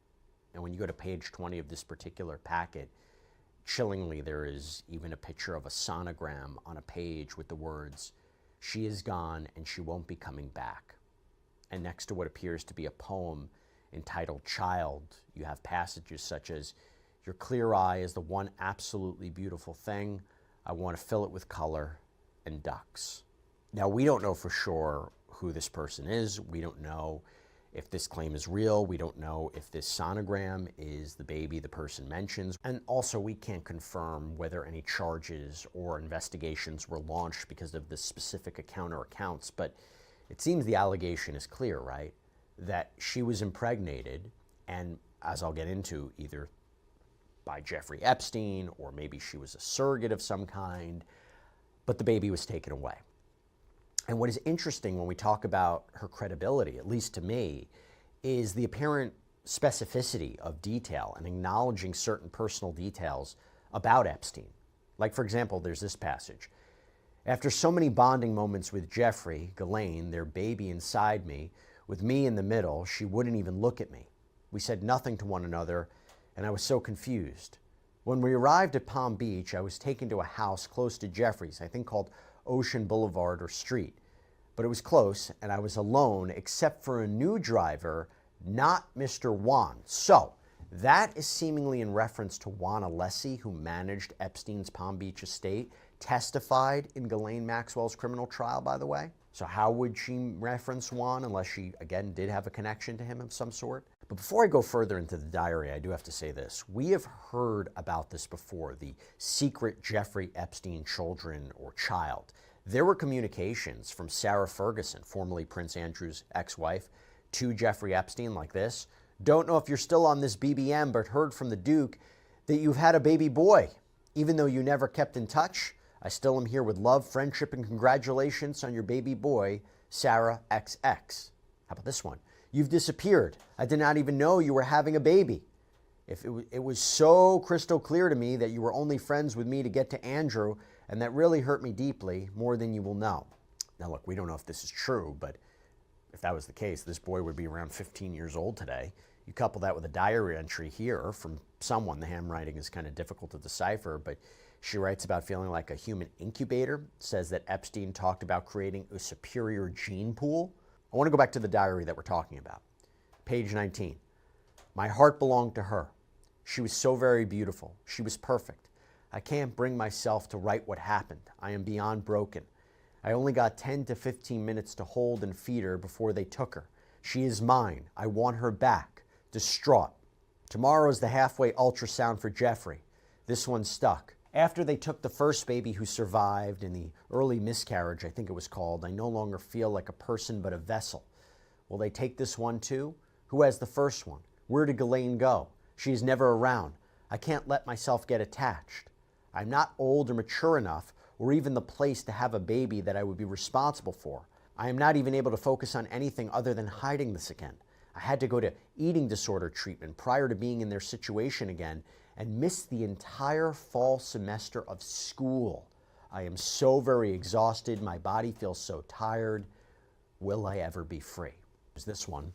And when you go to page 20 of this particular packet, chillingly there is even a picture of a sonogram on a page with the words, she is gone and she won't be coming back. And next to what appears to be a poem entitled Child, you have passages such as, your clear eye is the one absolutely beautiful thing. I want to fill it with color and ducks. Now, we don't know for sure who this person is. We don't know if this claim is real. We don't know if this sonogram is the baby the person mentions. And also, we can't confirm whether any charges or investigations were launched because of the specific account or accounts. But it seems the allegation is clear, right? That she was impregnated, and as I'll get into, either by Jeffrey Epstein, or maybe she was a surrogate of some kind, but the baby was taken away. And what is interesting when we talk about her credibility, at least to me, is the apparent specificity of detail and acknowledging certain personal details about Epstein. Like, for example, there's this passage. After so many bonding moments with Jeffrey, Ghislaine, their baby inside me, with me in the middle, she wouldn't even look at me. We said nothing to one another, and I was so confused. When we arrived at Palm Beach, I was taken to a house close to Jeffrey's, I think called Ocean Boulevard or Street. but it was close, and I was alone except for a new driver, not Mr. Juan. So that is seemingly in reference to Juan Alessi, who managed Epstein's Palm Beach estate, testified in Ghislaine Maxwell's criminal trial, by the way. So how would she reference Juan unless she, again, did have a connection to him of some sort? But before I go further into the diary, I do have to say this. We have heard about this before, the secret Jeffrey Epstein children or child. There were communications from Sarah Ferguson, formerly Prince Andrew's ex-wife, to Jeffrey Epstein like this. Don't know if you're still on this BBM, but heard from the Duke that you've had a baby boy. Even though you never kept in touch, I still am here with love, friendship, and congratulations on your baby boy, Sarah XX. How about this one? You've disappeared. I did not even know you were having a baby. If it was so crystal clear to me that you were only friends with me to get to Andrew, and that really hurt me deeply, more than you will know. Now look, we don't know if this is true, but if that was the case, this boy would be around 15 years old today. You couple that with a diary entry here from someone, the handwriting is kind of difficult to decipher, but she writes about feeling like a human incubator, says that Epstein talked about creating a superior gene pool. I want to go back to the diary that we're talking about. Page 19. My heart belonged to her. She was so very beautiful. She was perfect. I can't bring myself to write what happened. I am beyond broken. I only got 10 to 15 minutes to hold and feed her before they took her. She is mine. I want her back. Distraught. Tomorrow is the halfway ultrasound for Jeffrey. This one stuck. After they took the first baby who survived in the early miscarriage, I think it was called, I no longer feel like a person but a vessel. Will they take this one too? Who has the first one? Where did Ghislaine go? She is never around. I can't let myself get attached. I'm not old or mature enough or even the place to have a baby that I would be responsible for. I am not even able to focus on anything other than hiding this again. I had to go to eating disorder treatment prior to being in their situation again and missed the entire fall semester of school. I am so very exhausted. My body feels so tired. Will I ever be free? There's this one.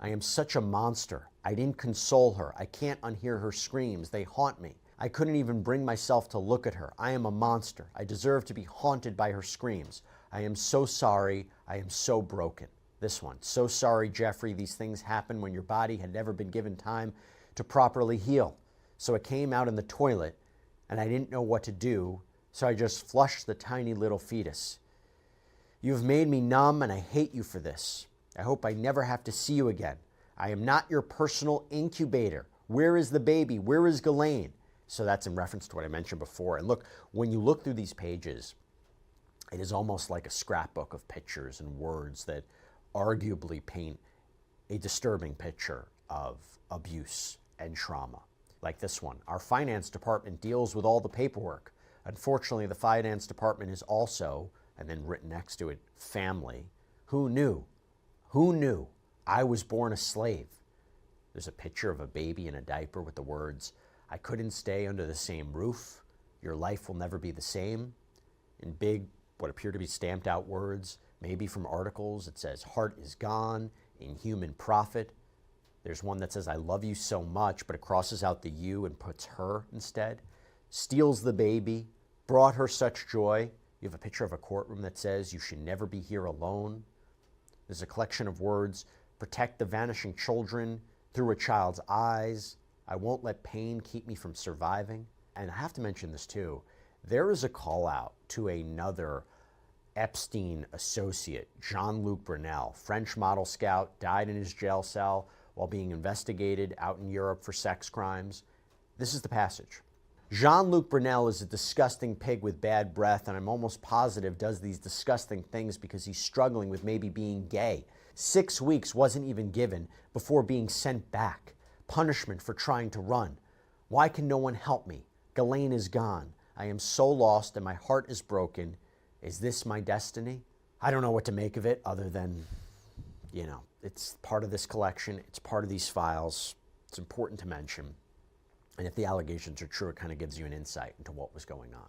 I am such a monster. I didn't console her. I can't unhear her screams. They haunt me. I couldn't even bring myself to look at her. I am a monster. I deserve to be haunted by her screams. I am so sorry. I am so broken. This one. So sorry, Jeffrey. These things happen when your body had never been given time to properly heal. So it came out in the toilet, and I didn't know what to do, so I just flushed the tiny little fetus. You have made me numb, and I hate you for this. I hope I never have to see you again. I am not your personal incubator. Where is the baby? Where is Ghislaine? So that's in reference to what I mentioned before. And look, when you look through these pages, it is almost like a scrapbook of pictures and words that arguably paint a disturbing picture of abuse and trauma. Like this one, our finance department deals with all the paperwork. Unfortunately, the finance department is also, and then written next to it, family. Who knew? Who knew? I was born a slave. There's a picture of a baby in a diaper with the words, I couldn't stay under the same roof. Your life will never be the same. In big, what appear to be stamped out words, maybe from articles, it says, heart is gone, inhuman profit. There's one that says, I love you so much, but it crosses out the you and puts her instead. Steals the baby, brought her such joy. You have a picture of a courtroom that says, you should never be here alone. There's a collection of words, protect the vanishing children through a child's eyes. I won't let pain keep me from surviving. And I have to mention this too. There is a call out to another Epstein associate, Jean-Luc Brunel, French model scout, died in his jail cell while being investigated out in Europe for sex crimes. This is the passage. Jean-Luc Brunel is a disgusting pig with bad breath, and I'm almost positive does these disgusting things because he's struggling with maybe being gay. 6 weeks wasn't even given before being sent back. Punishment for trying to run. Why can no one help me? Ghislaine is gone. I am so lost and my heart is broken. Is this my destiny? I don't know what to make of it other than, it's part of this collection. It's part of these files. It's important to mention. And if the allegations are true, it kind of gives you an insight into what was going on.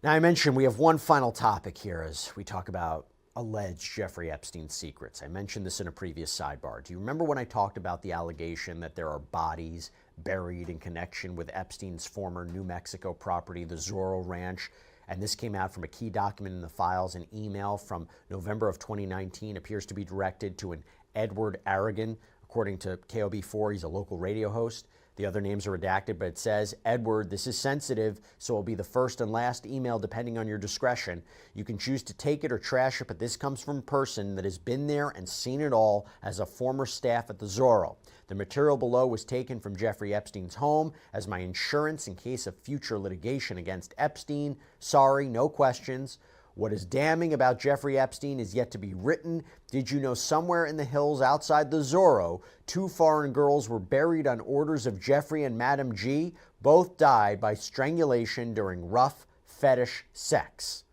Now, I mentioned we have one final topic here as we talk about alleged Jeffrey Epstein secrets. I mentioned this in a previous sidebar. Do you remember when I talked about the allegation that there are bodies buried in connection with Epstein's former New Mexico property, the Zorro Ranch, and this came out from a key document in the files. An email from November of 2019 appears to be directed to an Edward Aragon. According to KOB4, he's a local radio host. The other names are redacted, but it says, Edward, this is sensitive, so it'll be the first and last email depending on your discretion. You can choose to take it or trash it, but this comes from a person that has been there and seen it all as a former staff at the Zorro. The material below was taken from Jeffrey Epstein's home as my insurance in case of future litigation against Epstein. Sorry, no questions. What is damning about Jeffrey Epstein is yet to be written. Did you know somewhere in the hills outside the Zorro, 2 foreign girls were buried on orders of Jeffrey and Madam G? Both died by strangulation during rough fetish sex.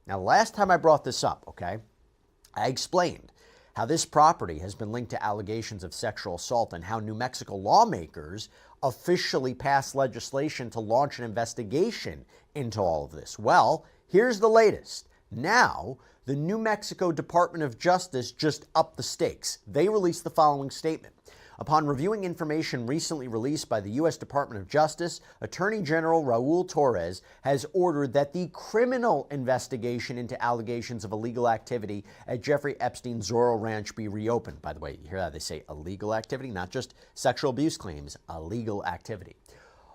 Now, last time I brought this up, okay, I explained how this property has been linked to allegations of sexual assault and how New Mexico lawmakers officially passed legislation to launch an investigation into all of this. Well, here's the latest. Now, the New Mexico Department of Justice just upped the stakes. They released the following statement. Upon reviewing information recently released by the U.S. Department of Justice, Attorney General Raul Torres has ordered that the criminal investigation into allegations of illegal activity at Jeffrey Epstein's Zorro Ranch be reopened. By the way, you hear that? They say illegal activity, not just sexual abuse claims, illegal activity.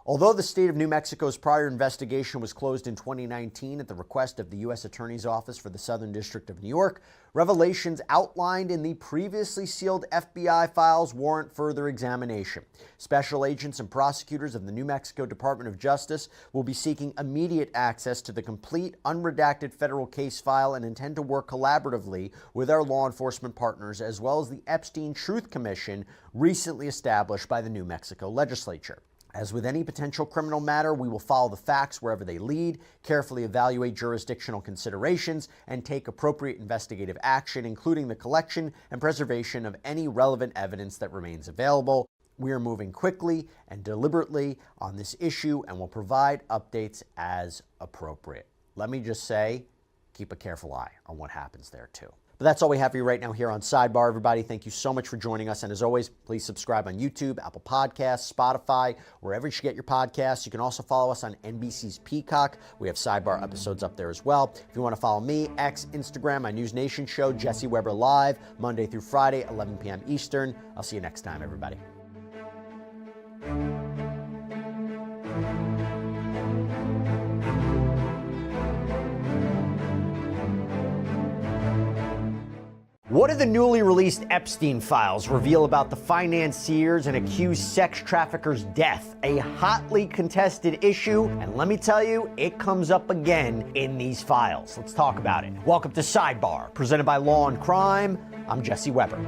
Although the state of New Mexico's prior investigation was closed in 2019 at the request of the U.S. Attorney's Office for the Southern District of New York, revelations outlined in the previously sealed FBI files warrant further examination. Special agents and prosecutors of the New Mexico Department of Justice will be seeking immediate access to the complete, unredacted federal case file and intend to work collaboratively with our law enforcement partners as well as the Epstein Truth Commission recently established by the New Mexico legislature. As with any potential criminal matter, we will follow the facts wherever they lead, carefully evaluate jurisdictional considerations, and take appropriate investigative action, including the collection and preservation of any relevant evidence that remains available. We are moving quickly and deliberately on this issue and will provide updates as appropriate. Let me just say, keep a careful eye on what happens there too. But that's all we have for you right now here on Sidebar, everybody. Thank you so much for joining us. And as always, please subscribe on YouTube, Apple Podcasts, Spotify, wherever you should get your podcasts. You can also follow us on NBC's Peacock. We have Sidebar episodes up there as well. If you want to follow me, X, Instagram, my News Nation show, Jesse Weber Live, Monday through Friday, 11 p.m. Eastern. I'll see you next time, everybody. What do the newly released Epstein files reveal about the financiers and accused sex traffickers' death? A hotly contested issue, and let me tell you, it comes up again in these files. Let's talk about it. Welcome to Sidebar, presented by Law and Crime. I'm Jesse Weber.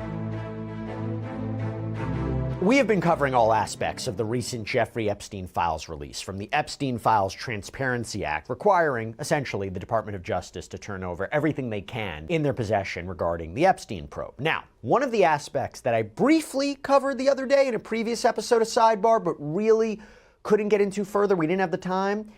We have been covering all aspects of the recent Jeffrey Epstein files release, from the Epstein Files Transparency Act, requiring essentially the Department of Justice to turn over everything they can in their possession regarding the Epstein probe. Now, one of the aspects that I briefly covered the other day in a previous episode of Sidebar, but really couldn't get into further, we didn't have the time,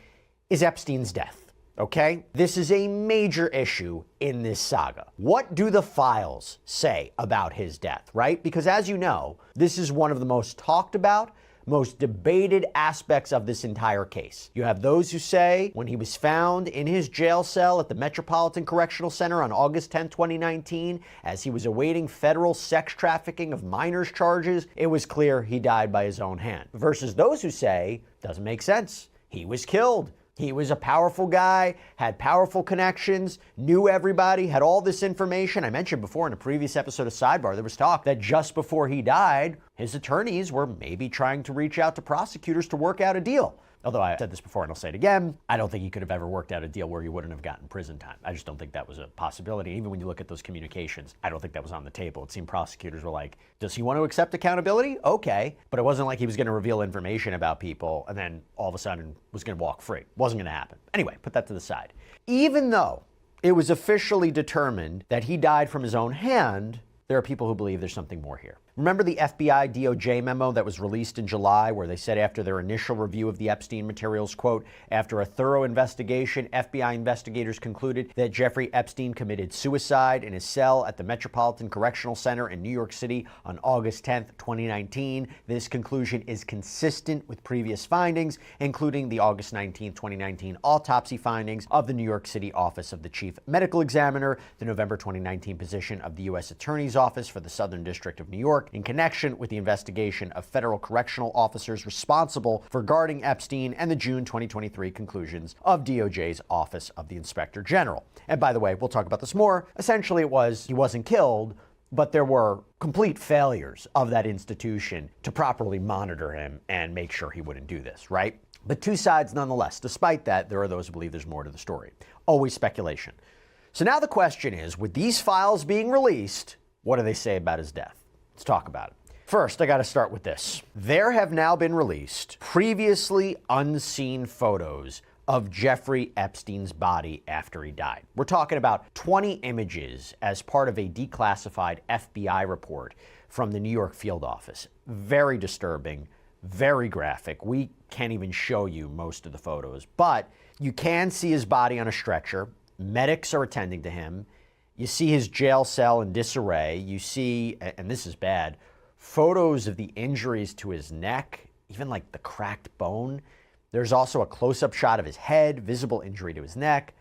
is Epstein's death. Okay? This is a major issue in this saga. What do the files say about his death, right? Because as you know, this is one of the most talked about, most debated aspects of this entire case. You have those who say when he was found in his jail cell at the Metropolitan Correctional Center on August 10, 2019, as he was awaiting federal sex trafficking of minors charges, it was clear he died by his own hand. Versus those who say, doesn't make sense, he was killed. He was a powerful guy, had powerful connections, knew everybody, had all this information. I mentioned before in a previous episode of Sidebar, there was talk that just before he died, his attorneys were maybe trying to reach out to prosecutors to work out a deal. Although I said this before and I'll say it again, I don't think he could have ever worked out a deal where he wouldn't have gotten prison time. I just don't think that was a possibility. Even when you look at those communications, I don't think that was on the table. It seemed prosecutors were like, does he want to accept accountability? Okay. But it wasn't like he was going to reveal information about people and then all of a sudden was going to walk free. Wasn't going to happen. Anyway, put that to the side. Even though it was officially determined that he died from his own hand, there are people who believe there's something more here. Remember the FBI DOJ memo that was released in July where they said after their initial review of the Epstein materials, quote, after a thorough investigation, FBI investigators concluded that Jeffrey Epstein committed suicide in his cell at the Metropolitan Correctional Center in New York City on August 10th, 2019. This conclusion is consistent with previous findings, including the August 19th, 2019 autopsy findings of the New York City Office of the Chief Medical Examiner, the November 2019 position of the U.S. Attorney's Office for the Southern District of New York in connection with the investigation of federal correctional officers responsible for guarding Epstein, and the June 2023 conclusions of DOJ's Office of the Inspector General. And by the way, we'll talk about this more. Essentially, it was he wasn't killed, but there were complete failures of that institution to properly monitor him and make sure he wouldn't do this, right? But two sides nonetheless. Despite that, there are those who believe there's more to the story. Always speculation. So now the question is, with these files being released, what do they say about his death? Let's talk about it. First, I got to start with this. There have now been released previously unseen photos of Jeffrey Epstein's body after he died. We're talking about 20 images as part of a declassified FBI report from the New York field office. Very disturbing, very graphic. We can't even show you most of the photos, but you can see his body on a stretcher. Medics are attending to him. You see his jail cell in disarray. You see, and this is bad, photos of the injuries to his neck, even like the cracked bone. There's also a close-up shot of his head, visible injury to his neck.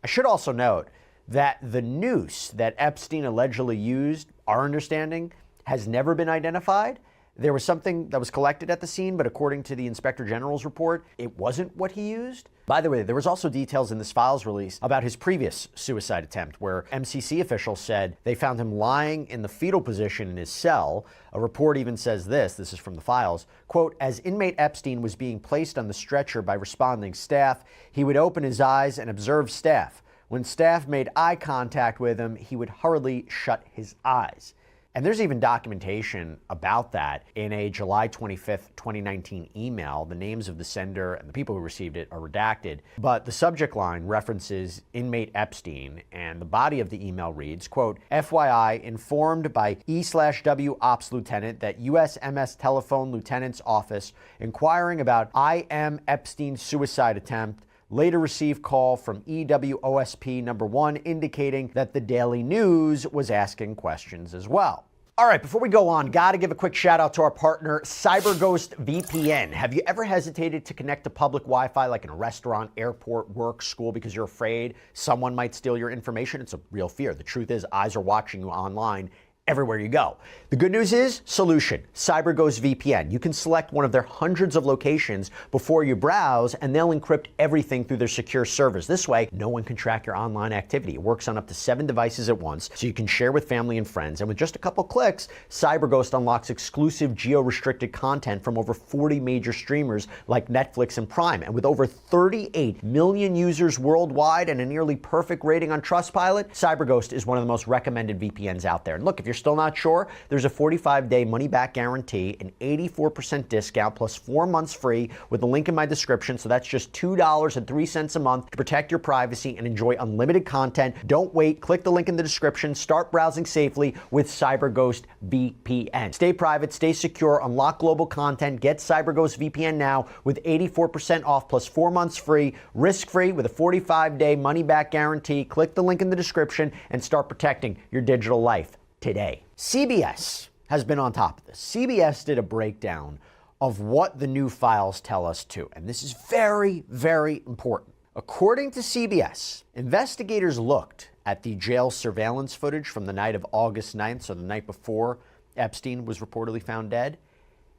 I should also note that the noose that Epstein allegedly used, our understanding, has never been identified. There was something that was collected at the scene, but according to the Inspector General's report, it wasn't what he used. By the way, there was also details in this files release about his previous suicide attempt, where MCC officials said they found him lying in the fetal position in his cell. A report even says this is from the files, quote, as inmate Epstein was being placed on the stretcher by responding staff, he would open his eyes and observe staff. When staff made eye contact with him, he would hurriedly shut his eyes. And there's even documentation about that in a July 25th, 2019 email. The names of the sender and the people who received it are redacted, but the subject line references inmate Epstein, and the body of the email reads, quote, FYI, informed by E/W Ops Lieutenant that USMS Telephone Lieutenant's Office inquiring about I.M. Epstein's suicide attempt, later received call from EWOSP number 1 indicating that the Daily News was asking questions as well. All right, before we go on, got to give a quick shout out to our partner, CyberGhost VPN. Have you ever hesitated to connect to public Wi-Fi like in a restaurant, airport, work, school because you're afraid someone might steal your information? It's a real fear. The truth is, eyes are watching you online everywhere you go. The good news is, solution, CyberGhost VPN. You can select one of their hundreds of locations before you browse, and they'll encrypt everything through their secure servers. This way, no one can track your online activity. It works on up to 7 devices at once, so you can share with family and friends. And with just a couple clicks, CyberGhost unlocks exclusive geo-restricted content from over 40 major streamers like Netflix and Prime. And with over 38 million users worldwide and a nearly perfect rating on Trustpilot, CyberGhost is one of the most recommended VPNs out there. And look, if you're still not sure, there's a 45-day money-back guarantee, an 84% discount, plus 4 months free with the link in my description. So that's just $2.03 a month to protect your privacy and enjoy unlimited content. Don't wait. Click the link in the description. Start browsing safely with CyberGhost VPN. Stay private, stay secure, unlock global content. Get CyberGhost VPN now with 84% off plus 4 months free, risk-free with a 45-day money-back guarantee. Click the link in the description and start protecting your digital life today. CBS has been on top of this. CBS did a breakdown of what the new files tell us too, and this is very, very important. According to CBS, investigators looked at the jail surveillance footage from the night of August 9th, so the night before Epstein was reportedly found dead,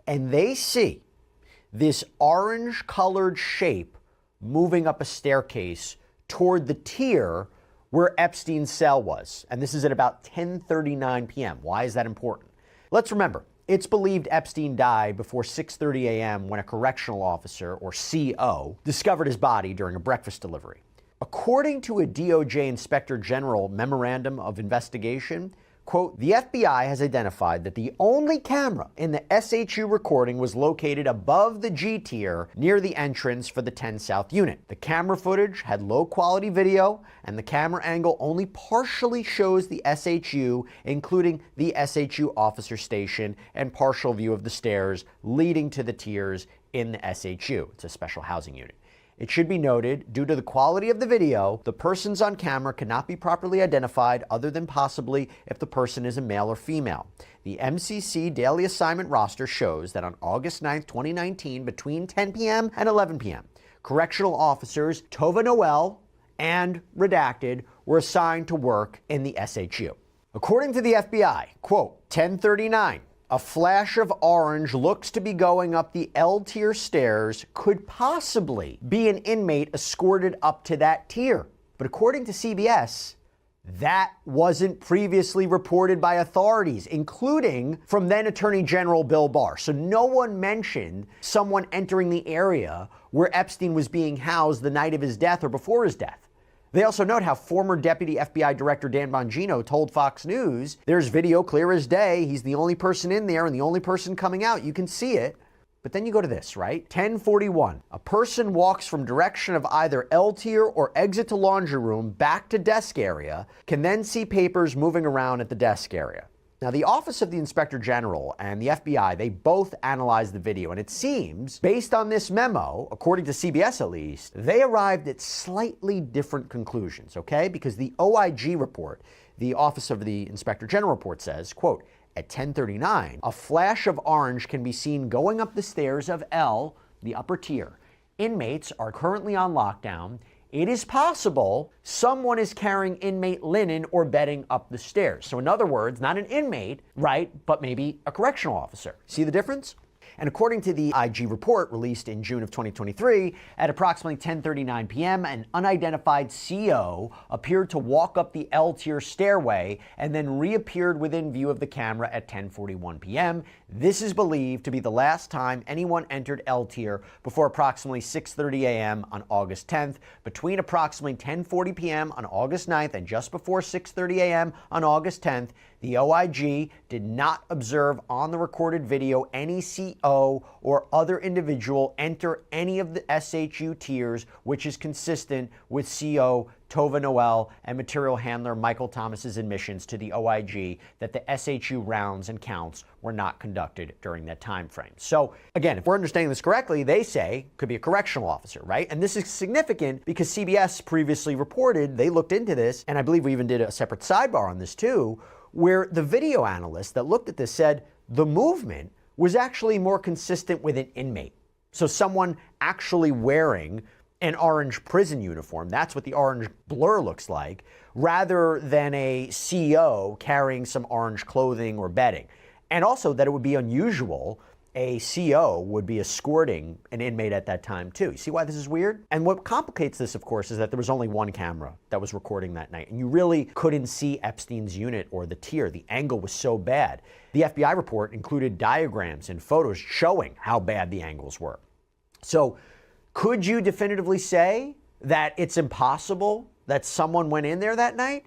and they see this orange-colored shape moving up a staircase toward the tier where Epstein's cell was. And this is at about 10:39 p.m. Why is that important? Let's remember, it's believed Epstein died before 6:30 a.m. when a correctional officer, or CO, discovered his body during a breakfast delivery. According to a DOJ Inspector General memorandum of investigation, Quote, the FBI has identified that the only camera in the SHU recording was located above the G tier near the entrance for the 10 South unit. The camera footage had low quality video, and the camera angle only partially shows the SHU, including the SHU officer station and partial view of the stairs leading to the tiers in the SHU. It's a special housing unit. It should be noted, due to the quality of the video, the persons on camera cannot be properly identified other than possibly if the person is a male or female. The MCC daily assignment roster shows that on August 9th, 2019, between 10 p.m. and 11 p.m., correctional officers Tova Noel and Redacted were assigned to work in the SHU. According to the FBI, quote, 1039, a flash of orange looks to be going up the L-tier stairs, could possibly be an inmate escorted up to that tier. But according to CBS, that wasn't previously reported by authorities, including from then Attorney General Bill Barr. So no one mentioned someone entering the area where Epstein was being housed the night of his death or before his death. They also note how former Deputy FBI Director Dan Bongino told Fox News, there's video clear as day, he's the only person in there and the only person coming out, you can see it. But then you go to this, right? 1041, a person walks from direction of either L tier or exit to laundry room back to desk area, can then see papers moving around at the desk area. Now, the Office of the Inspector General and the FBI, they both analyzed the video, and it seems, based on this memo, according to CBS at least, they arrived at slightly different conclusions, okay? Because the OIG report, the Office of the Inspector General report says, quote, at 1039, a flash of orange can be seen going up the stairs of L, the upper tier. Inmates are currently on lockdown. It is possible someone is carrying inmate linen or bedding up the stairs. So in other words, not an inmate, right, but maybe a correctional officer. See the difference? And according to the IG report released in June of 2023, at approximately 10:39 p.m., an unidentified CO appeared to walk up the L-tier stairway and then reappeared within view of the camera at 10:41 p.m. This is believed to be the last time anyone entered L-tier before approximately 6:30 a.m. on August 10th. Between approximately 10:40 p.m. on August 9th and just before 6:30 a.m. on August 10th, the OIG did not observe on the recorded video any CO or other individual enter any of the SHU tiers, which is consistent with CO Tova Noel and material handler Michael Thomas's admissions to the OIG that the SHU rounds and counts were not conducted during that time frame. So again, if we're understanding this correctly, they say could be a correctional officer, right? And this is significant because CBS previously reported, they looked into this, and I believe we even did a separate sidebar on this too, where the video analyst that looked at this said the movement was actually more consistent with an inmate. So someone actually wearing an orange prison uniform, that's what the orange blur looks like, rather than a CO carrying some orange clothing or bedding. And also that it would be unusual a CO would be escorting an inmate at that time too. You see why this is weird? And what complicates this, of course, is that there was only one camera that was recording that night, and you really couldn't see Epstein's unit or the tier. The angle was so bad. The FBI report included diagrams and photos showing how bad the angles were. So could you definitively say that it's impossible that someone went in there that night?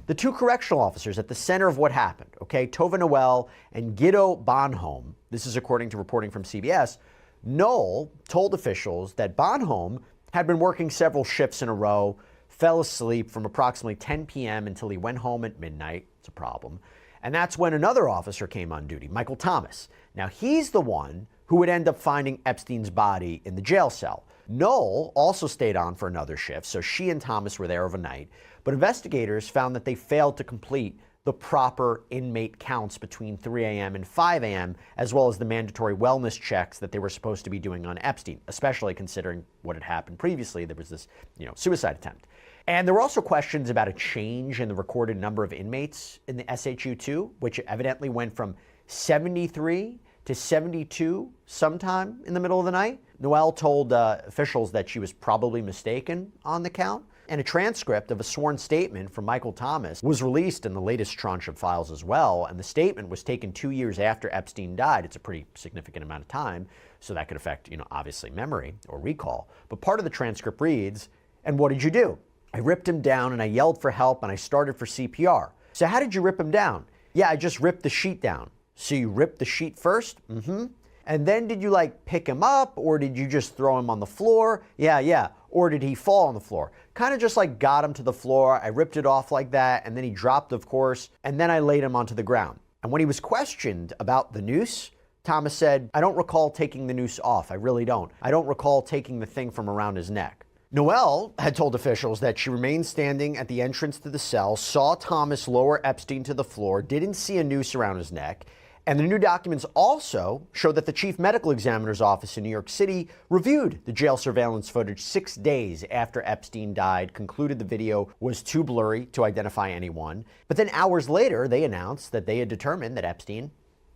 The two correctional officers at the center of what happened, okay, Tova Noel and Guido Bonhomme, this is according to reporting from CBS, Noel told officials that Bonhomme had been working several shifts in a row, fell asleep from approximately 10 p.m. until he went home at midnight. It's a problem. And that's when another officer came on duty, Michael Thomas. Now, he's the one who would end up finding Epstein's body in the jail cell. Noel also stayed on for another shift, so she and Thomas were there overnight. But investigators found that they failed to complete the proper inmate counts between 3 a.m. and 5 a.m., as well as the mandatory wellness checks that they were supposed to be doing on Epstein, especially considering what had happened previously. There was this, suicide attempt. And there were also questions about a change in the recorded number of inmates in the SHU-2, which evidently went from 73 to 72 sometime in the middle of the night. Noel told officials that she was probably mistaken on the count. And a transcript of a sworn statement from Michael Thomas was released in the latest tranche of files as well. And the statement was taken 2 years after Epstein died. It's a pretty significant amount of time. So that could affect, obviously memory or recall. But part of the transcript reads, "And what did you do? I ripped him down and I yelled for help and I started for CPR. So how did you rip him down? Yeah, I just ripped the sheet down. So you ripped the sheet first? Mm-hmm. And then did you like pick him up, or did you just throw him on the floor? Yeah. Or did he fall on the floor? Kind of just like got him to the floor. I ripped it off like that, and then he dropped, of course, and then I laid him onto the ground. And when he was questioned about the noose, Thomas said, I don't recall taking the noose off. I really don't. I don't recall taking the thing from around his neck. Noelle had told officials that she remained standing at the entrance to the cell, saw Thomas lower Epstein to the floor, didn't see a noose around his neck. And the new documents also show that the chief medical examiner's office in New York City reviewed the jail surveillance footage 6 days after Epstein died, concluded the video was too blurry to identify anyone. But then hours later, they announced that they had determined that Epstein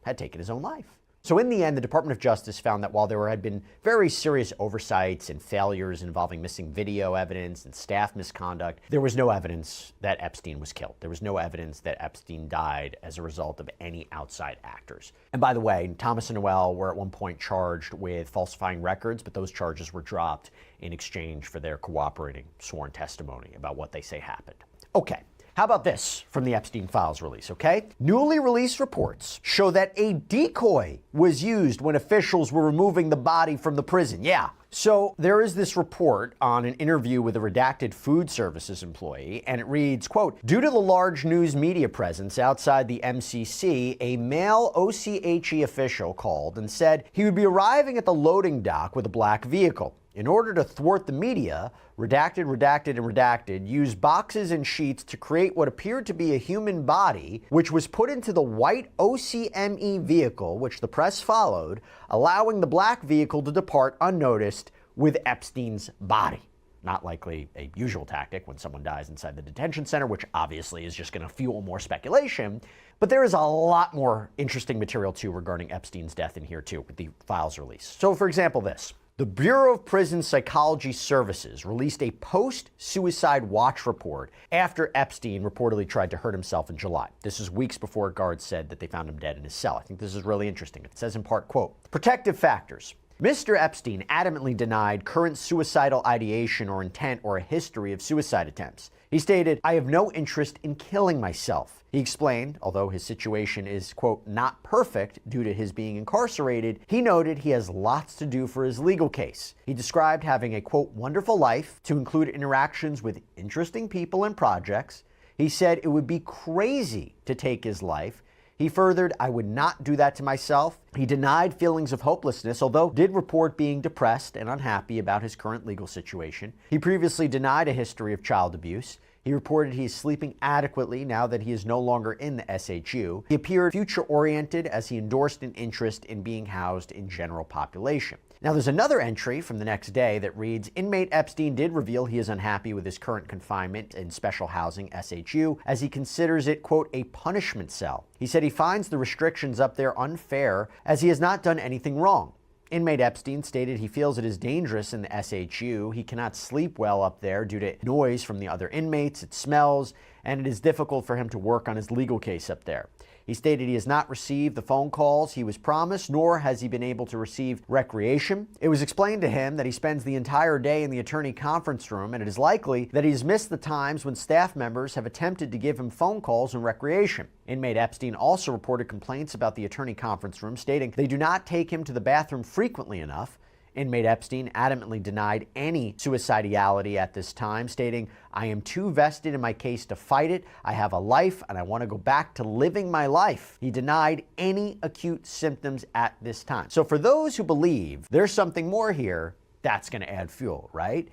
had taken his own life. So in the end, the Department of Justice found that while there had been very serious oversights and failures involving missing video evidence and staff misconduct, there was no evidence that Epstein was killed. There was no evidence that Epstein died as a result of any outside actors. And by the way, Thomas and Noelle were at one point charged with falsifying records, but those charges were dropped in exchange for their cooperating sworn testimony about what they say happened. Okay. How about this from the Epstein Files release, okay? Newly released reports show that a decoy was used when officials were removing the body from the prison. Yeah. So there is this report on an interview with a redacted food services employee, and it reads, quote, due to the large news media presence outside the MCC, a male OCHE official called and said he would be arriving at the loading dock with a black vehicle. In order to thwart the media, redacted used boxes and sheets to create what appeared to be a human body, which was put into the white OCME vehicle, which the press followed, allowing the black vehicle to depart unnoticed with Epstein's body. Not likely a usual tactic when someone dies inside the detention center, which obviously is just going to fuel more speculation. But there is a lot more interesting material, too, regarding Epstein's death in here, too, with the files release. So, for example, this. The Bureau of Prison Psychology Services released a post-suicide watch report after Epstein reportedly tried to hurt himself in July. This is weeks before guards said that they found him dead in his cell. I think this is really interesting. It says in part, quote, protective factors. Mr. Epstein adamantly denied current suicidal ideation or intent or a history of suicide attempts. He stated, I have no interest in killing myself. He explained, although his situation is, quote, not perfect due to his being incarcerated, he noted he has lots to do for his legal case. He described having a, quote, wonderful life to include interactions with interesting people and projects. He said it would be crazy to take his life. He furthered, I would not do that to myself. He denied feelings of hopelessness, although did report being depressed and unhappy about his current legal situation. He previously denied a history of child abuse. He reported he is sleeping adequately now that he is no longer in the SHU. He appeared future-oriented as he endorsed an interest in being housed in general population. Now, there's another entry from the next day that reads, inmate Epstein did reveal he is unhappy with his current confinement in special housing, SHU, as he considers it, quote, a punishment cell. He said he finds the restrictions up there unfair as he has not done anything wrong. Inmate Epstein stated he feels it is dangerous in the SHU. He cannot sleep well up there due to noise from the other inmates, it smells, and it is difficult for him to work on his legal case up there. He stated he has not received the phone calls he was promised, nor has he been able to receive recreation. It was explained to him that he spends the entire day in the attorney conference room, and it is likely that he has missed the times when staff members have attempted to give him phone calls and recreation. Inmate Epstein also reported complaints about the attorney conference room, stating they do not take him to the bathroom frequently enough. Inmate Epstein adamantly denied any suicidality at this time, stating, I am too vested in my case to fight it. I have a life and I want to go back to living my life. He denied any acute symptoms at this time. So for those who believe there's something more here, that's going to add fuel, right?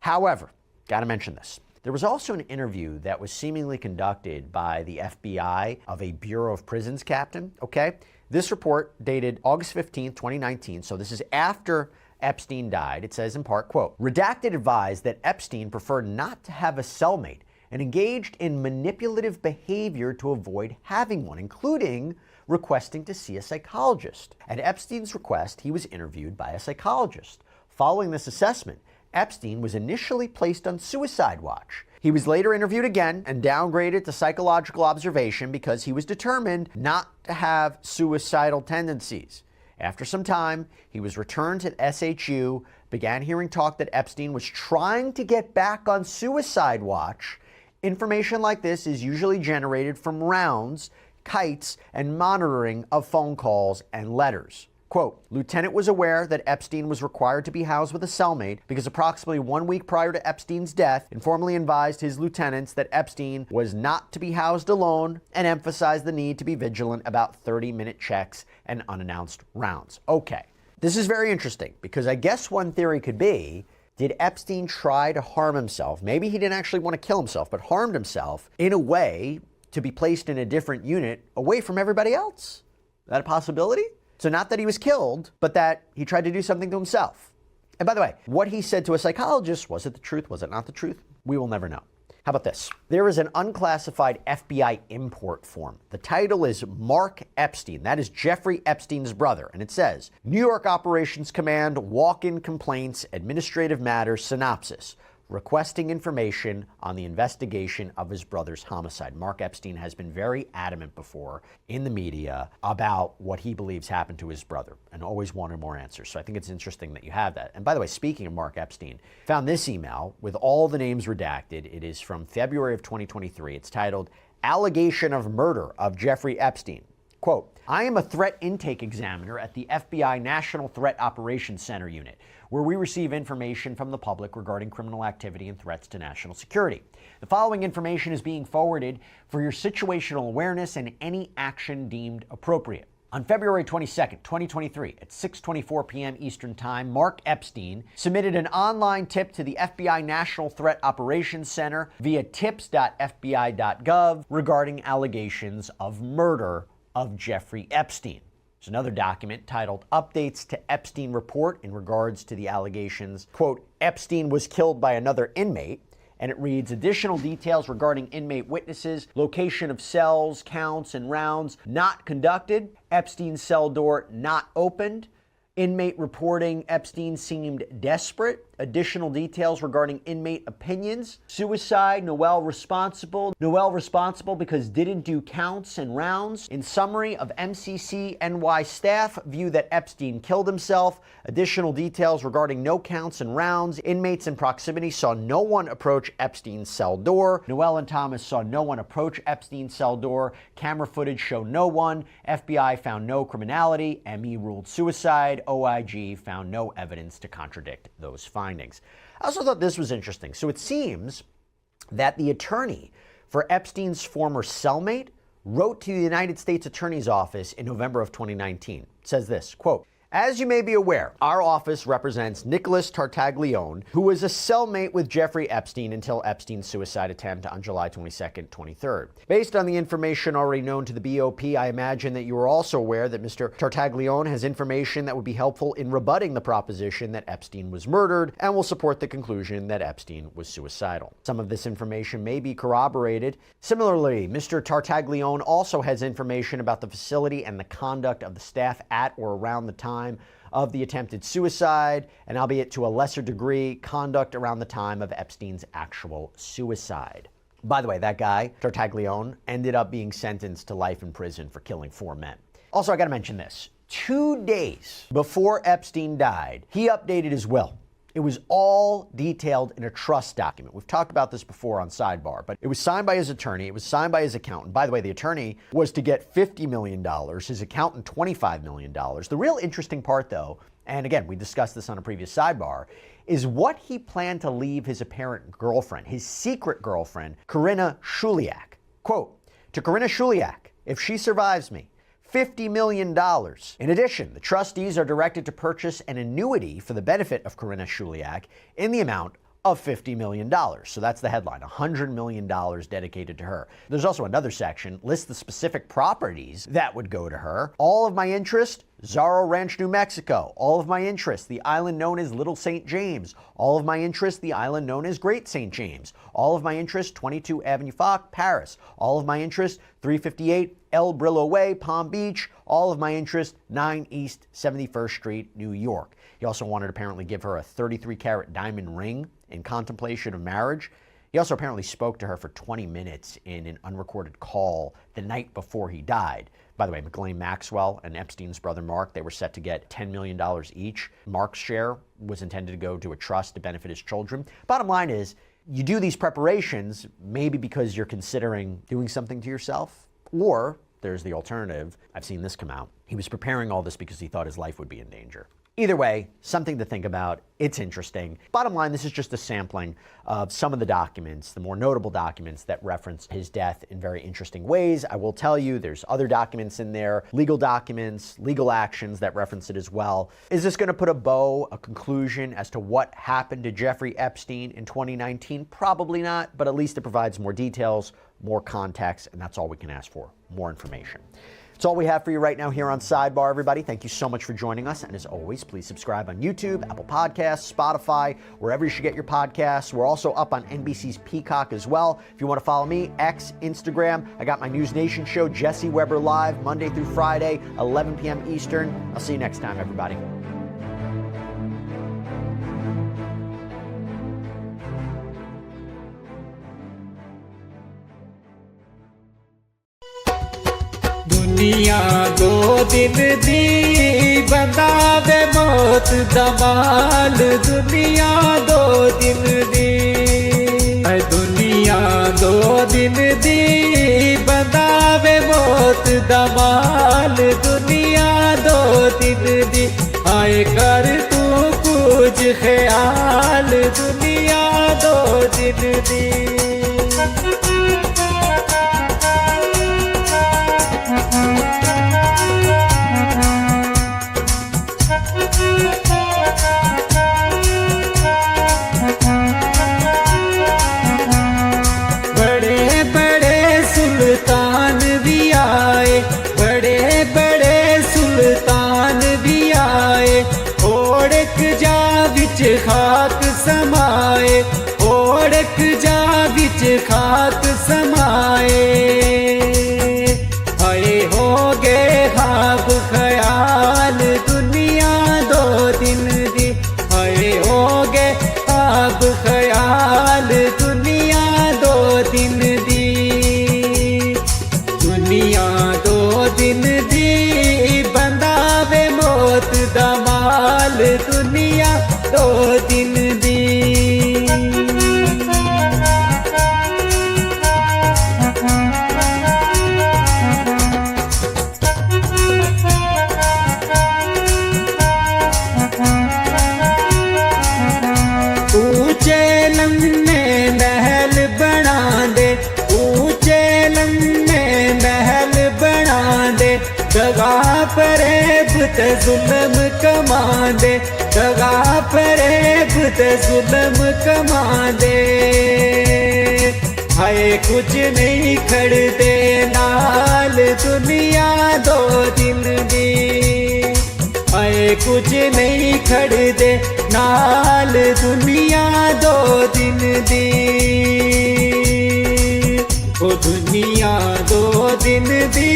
However, got to mention this. There was also an interview that was seemingly conducted by the FBI of a Bureau of Prisons captain, okay? This report dated August 15th, 2019, so this is after Epstein died. It says in part, quote, redacted advised that Epstein preferred not to have a cellmate and engaged in manipulative behavior to avoid having one, including requesting to see a psychologist. At Epstein's request, he was interviewed by a psychologist. Following this assessment, Epstein was initially placed on suicide watch. He was later interviewed again and downgraded to psychological observation because he was determined not to have suicidal tendencies. After some time, he was returned to SHU, began hearing talk that Epstein was trying to get back on suicide watch, Information like this is usually generated from rounds, kites, and monitoring of phone calls and letters. Quote, Lieutenant was aware that Epstein was required to be housed with a cellmate because approximately 1 week prior to Epstein's death, informally advised his lieutenants that Epstein was not to be housed alone and emphasized the need to be vigilant about 30-minute checks and unannounced rounds. Okay, this is very interesting because I guess one theory could be, did Epstein try to harm himself? Maybe he didn't actually want to kill himself, but harmed himself in a way to be placed in a different unit away from everybody else. Is that a possibility? So not that he was killed, but that he tried to do something to himself. And by the way, what he said to a psychologist, was it the truth? Was it not the truth? We will never know. How about this? There is an unclassified FBI import form. The title is Mark Epstein. That is Jeffrey Epstein's brother. And it says, New York Operations Command, walk-in complaints, administrative matters, synopsis. Requesting information on the investigation of his brother's homicide. Mark Epstein has been very adamant before in the media about what he believes happened to his brother and always wanted more answers. So I think it's interesting that you have that. And by the way, speaking of Mark Epstein, found this email with all the names redacted. It is from February of 2023. It's titled, Allegation of Murder of Jeffrey Epstein. Quote, I am a threat intake examiner at the FBI National Threat Operations Center unit, where we receive information from the public regarding criminal activity and threats to national security. The following information is being forwarded for your situational awareness and any action deemed appropriate. On February 22nd, 2023, at 6:24 p.m. Eastern Time, Mark Epstein submitted an online tip to the FBI National Threat Operations Center via tips.fbi.gov regarding allegations of murder of Jeffrey Epstein. There's another document titled Updates to Epstein Report in regards to the allegations, quote, Epstein was killed by another inmate, and it reads additional details regarding inmate witnesses, location of cells, counts, and rounds not conducted, Epstein's cell door not opened, inmate reporting Epstein seemed desperate, additional details regarding inmate opinions, suicide, Noel responsible because didn't do counts and rounds. In summary of MCC NY staff view that Epstein killed himself, additional details regarding no counts and rounds, inmates in proximity saw no one approach Epstein's cell door, Noel and Thomas saw no one approach Epstein's cell door, camera footage showed no one, FBI found no criminality, ME ruled suicide, OIG found no evidence to contradict those findings. I also thought this was interesting. So it seems that the attorney for Epstein's former cellmate wrote to the United States Attorney's Office in November of 2019. It says this, quote, as you may be aware, our office represents Nicholas Tartaglione, who was a cellmate with Jeffrey Epstein until Epstein's suicide attempt on July 22nd, 23rd. Based on the information already known to the BOP, I imagine that you are also aware that Mr. Tartaglione has information that would be helpful in rebutting the proposition that Epstein was murdered and will support the conclusion that Epstein was suicidal. Some of this information may be corroborated. Similarly, Mr. Tartaglione also has information about the facility and the conduct of the staff at or around the time of the attempted suicide, and albeit to a lesser degree, conduct around the time of Epstein's actual suicide. By the way, that guy, Tartaglione, ended up being sentenced to life in prison for killing 4 men. Also, I gotta mention this. 2 days before Epstein died, he updated his will. It was all detailed in a trust document. We've talked about this before on Sidebar, but it was signed by his attorney. It was signed by his accountant. By the way, the attorney was to get $50 million, his accountant $25 million. The real interesting part, though, and again, we discussed this on a previous Sidebar, is what he planned to leave his apparent girlfriend, his secret girlfriend, Karina Shuliak. Quote, to Karina Shuliak, if she survives me, $50 million. In addition, the trustees are directed to purchase an annuity for the benefit of Karina Shuliak in the amount of $50 million. So that's the headline, $100 million dedicated to her. There's also another section, lists the specific properties that would go to her. All of my interest, Zorro Ranch, New Mexico. All of my interest, the island known as Little St. James. All of my interest, the island known as Great St. James. All of my interest, 22 Avenue Foch, Paris. All of my interest, 358 El Brillo Way, Palm Beach. All of my interest, 9 East 71st Street, New York. He also wanted to apparently give her a 33-carat diamond ring in contemplation of marriage. He also apparently spoke to her for 20 minutes in an unrecorded call the night before he died. By the way, McGhislaine Maxwell and Epstein's brother Mark, they were set to get $10 million each. Mark's share was intended to go to a trust to benefit his children. Bottom line is, You do these preparations maybe because you're considering doing something to yourself, or there's the alternative. I've seen this come out. He was preparing all this because he thought his life would be in danger. Either way, something to think about. It's interesting. Bottom line, this is just a sampling of some of the documents, the more notable documents that reference his death in very interesting ways. I will tell you, there's other documents in there, legal documents, legal actions that reference it as well. Is this going to put a bow, a conclusion as to what happened to Jeffrey Epstein in 2019? Probably not, but at least it provides more details, more context, and that's all we can ask for, more information. That's all we have for you right now here on Sidebar, everybody. Thank you so much for joining us. And as always, please subscribe on YouTube, Apple Podcasts, Spotify, wherever you should get your podcasts. We're also up on NBC's Peacock as well. If you want to follow me, X, Instagram, I got my News Nation show, Jesse Weber Live, Monday through Friday, 11 p.m. Eastern. I'll see you next time, everybody. दुनिया दो दिन दी बंदावे मौत दमाल दुनिया दो दिन दी दुनिया दो दिन दी बंदावे मौत दमाल दुनिया दो दिन दी आए कर तू कुछ ख्याल दुनिया दो दिन दी सुल्तान भी आए बड़े बड़े सुल्तान भी आए ओढ़क जा बिच खाक समाए ओढ़क जा बिच खाक समाए आए हो गए ख्वाब ख्याल दुनिया दो दिन दी आए हो गए ख्वाब ख्याल दुनिया दो दिन दी दुनिया दो दिन दी बंदावे मौत दमाल दुनिया दो दिन दी ऊंचे लम्हे महल बना दे ऊंचे लम्हे महल बना दे दगा फरेब ते जुल्म कमा दे दगा फरेब ते जुल्म कमा दे हाय कुछ नहीं खड़दे नाल दुनिया दो दिन दी हाय कुछ नहीं खड़दे नाल दुनिया दो दिन दी ओ दुनिया दो दिन दी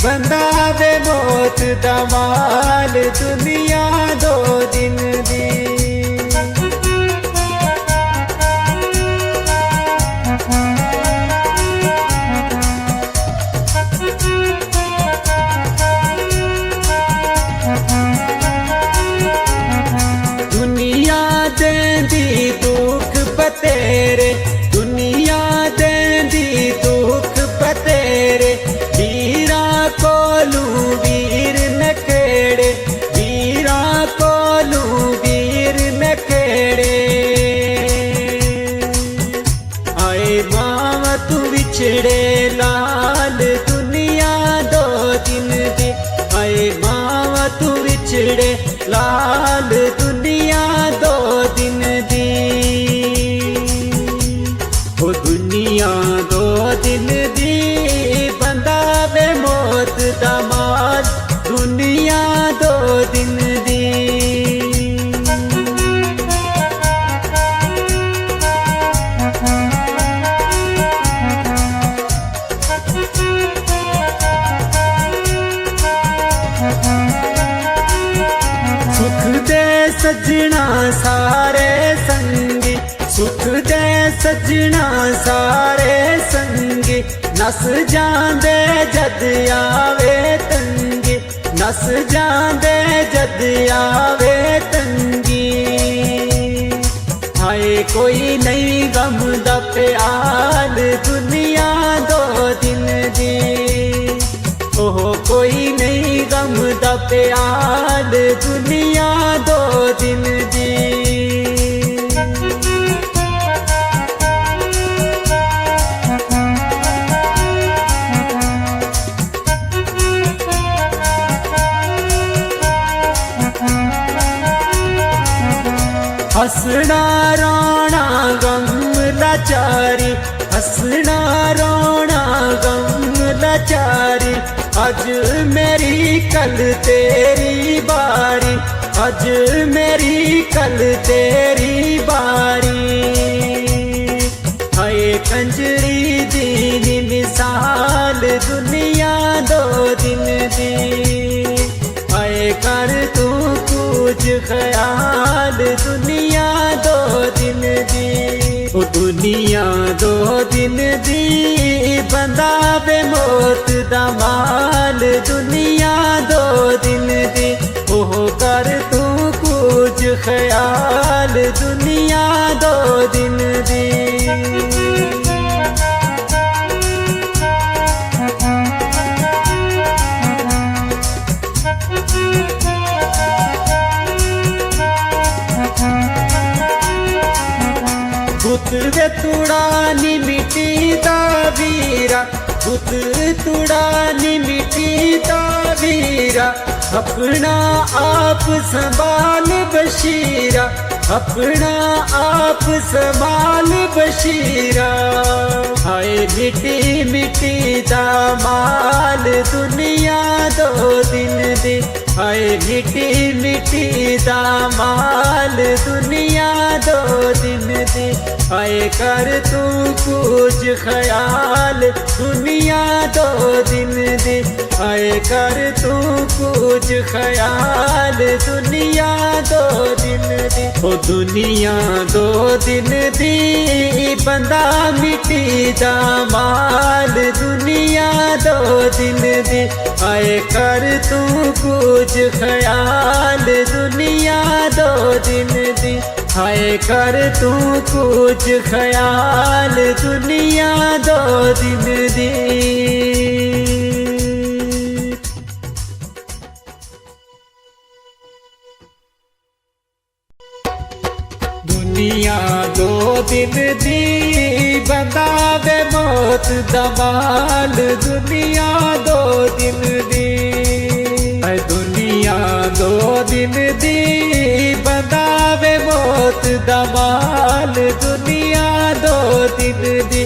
बंदावे मौत दमाल दुनिया दो दिन दी दुनिया देंदी दुख बतेरे दुनिया देंदी दुख बतेरे वीरा कोलू वीर नखेड़े वीरा कोलू वीर नखेड़े आए मावा तू विछड़े लाल दुनिया दो दिन दी आए मावा तू विछड़े लाल दुनिया दो दिन दी ओ दुनिया दो दिन दी बंदावे मौत दमाल दुनिया दो दिन दी सुख दे सजना सारे संगी सुख दे सजना सारे संगी नस जांदे जद आवे तंगी नस जांदे जद आवे तंगी हाय कोई नहीं गम दा प्याल दुनिया दो दिन दी ओह कोई नहीं गम दा प्याल दुनिया दो दिन दी हसना रोना गम लाचारी हसना रोना गम लाचारी आज मेरी कल तेरी बारी आज मेरी कल तेरी बारी हाय कंजरी दी मिसाल दुनिया दो दिन दी हाय कर तू कुछ ख्याल दुनिया दो दिन दी ओ दुनिया दो दिन दी बंदा बे मौत दा माल दुनिया दो दिन दी ओह कर तू कुछ ख्याल दुनिया दो दिन दी पुत वे तुड़ानी मिट्टी दा वीरा पुत तुड़ानी मिट्टी दा वीरा अपना आप संभाल बशीरा अपना आप संभाल बशीरा हाय मिट्टी मिट्टी दा माल दुनिया दो दिन दी हाय मिट्टी मिट्टी दा माल दुनिया दो दिन दी हाय कर तू कुछ ख्याल दुनिया दो दिन दी हाय कर तू कुछ ख्याल दुनिया दो दिन दी ओ दुनिया दो दिन दी बंदा मिट्टी दा माल दुनिया दो दिन दी हाय कर तू कुछ ख्याल दुनिया दो दिन दी हाय कर तू कुछ ख्याल दुनिया दो दिन दी दुनिया दो दिन दी बंदा वे मौत दा माल दुनिया दो दिन दी दुनिया दो दिन दी बंदा वे मौत दा माल दुनिया दो दिन दी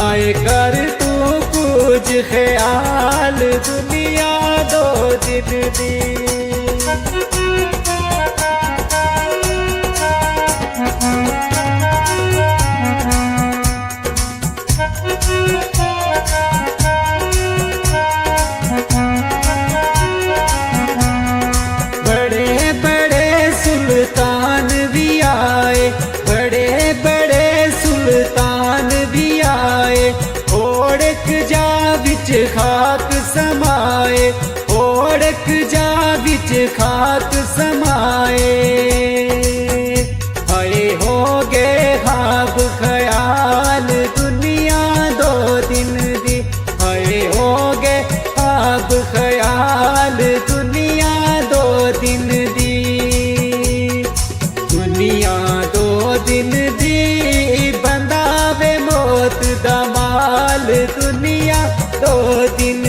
आए कर तू कुछ ख्याल दुनिया दो दिन दी सुल्तान भी आए बड़े बड़े सुल्तान भी आए ओढ़क जा बिच खाक समाए ओढ़क जा बिच खाक समाए हरे हो गए ख्वाब ख्याल दुनिया दो दिन दी हरे हो गए ख्वाब ख्याल दुनिया दो दिन दी दुनिया दो दिन दी बंदा वे मौत दा माल दुनिया दो दिन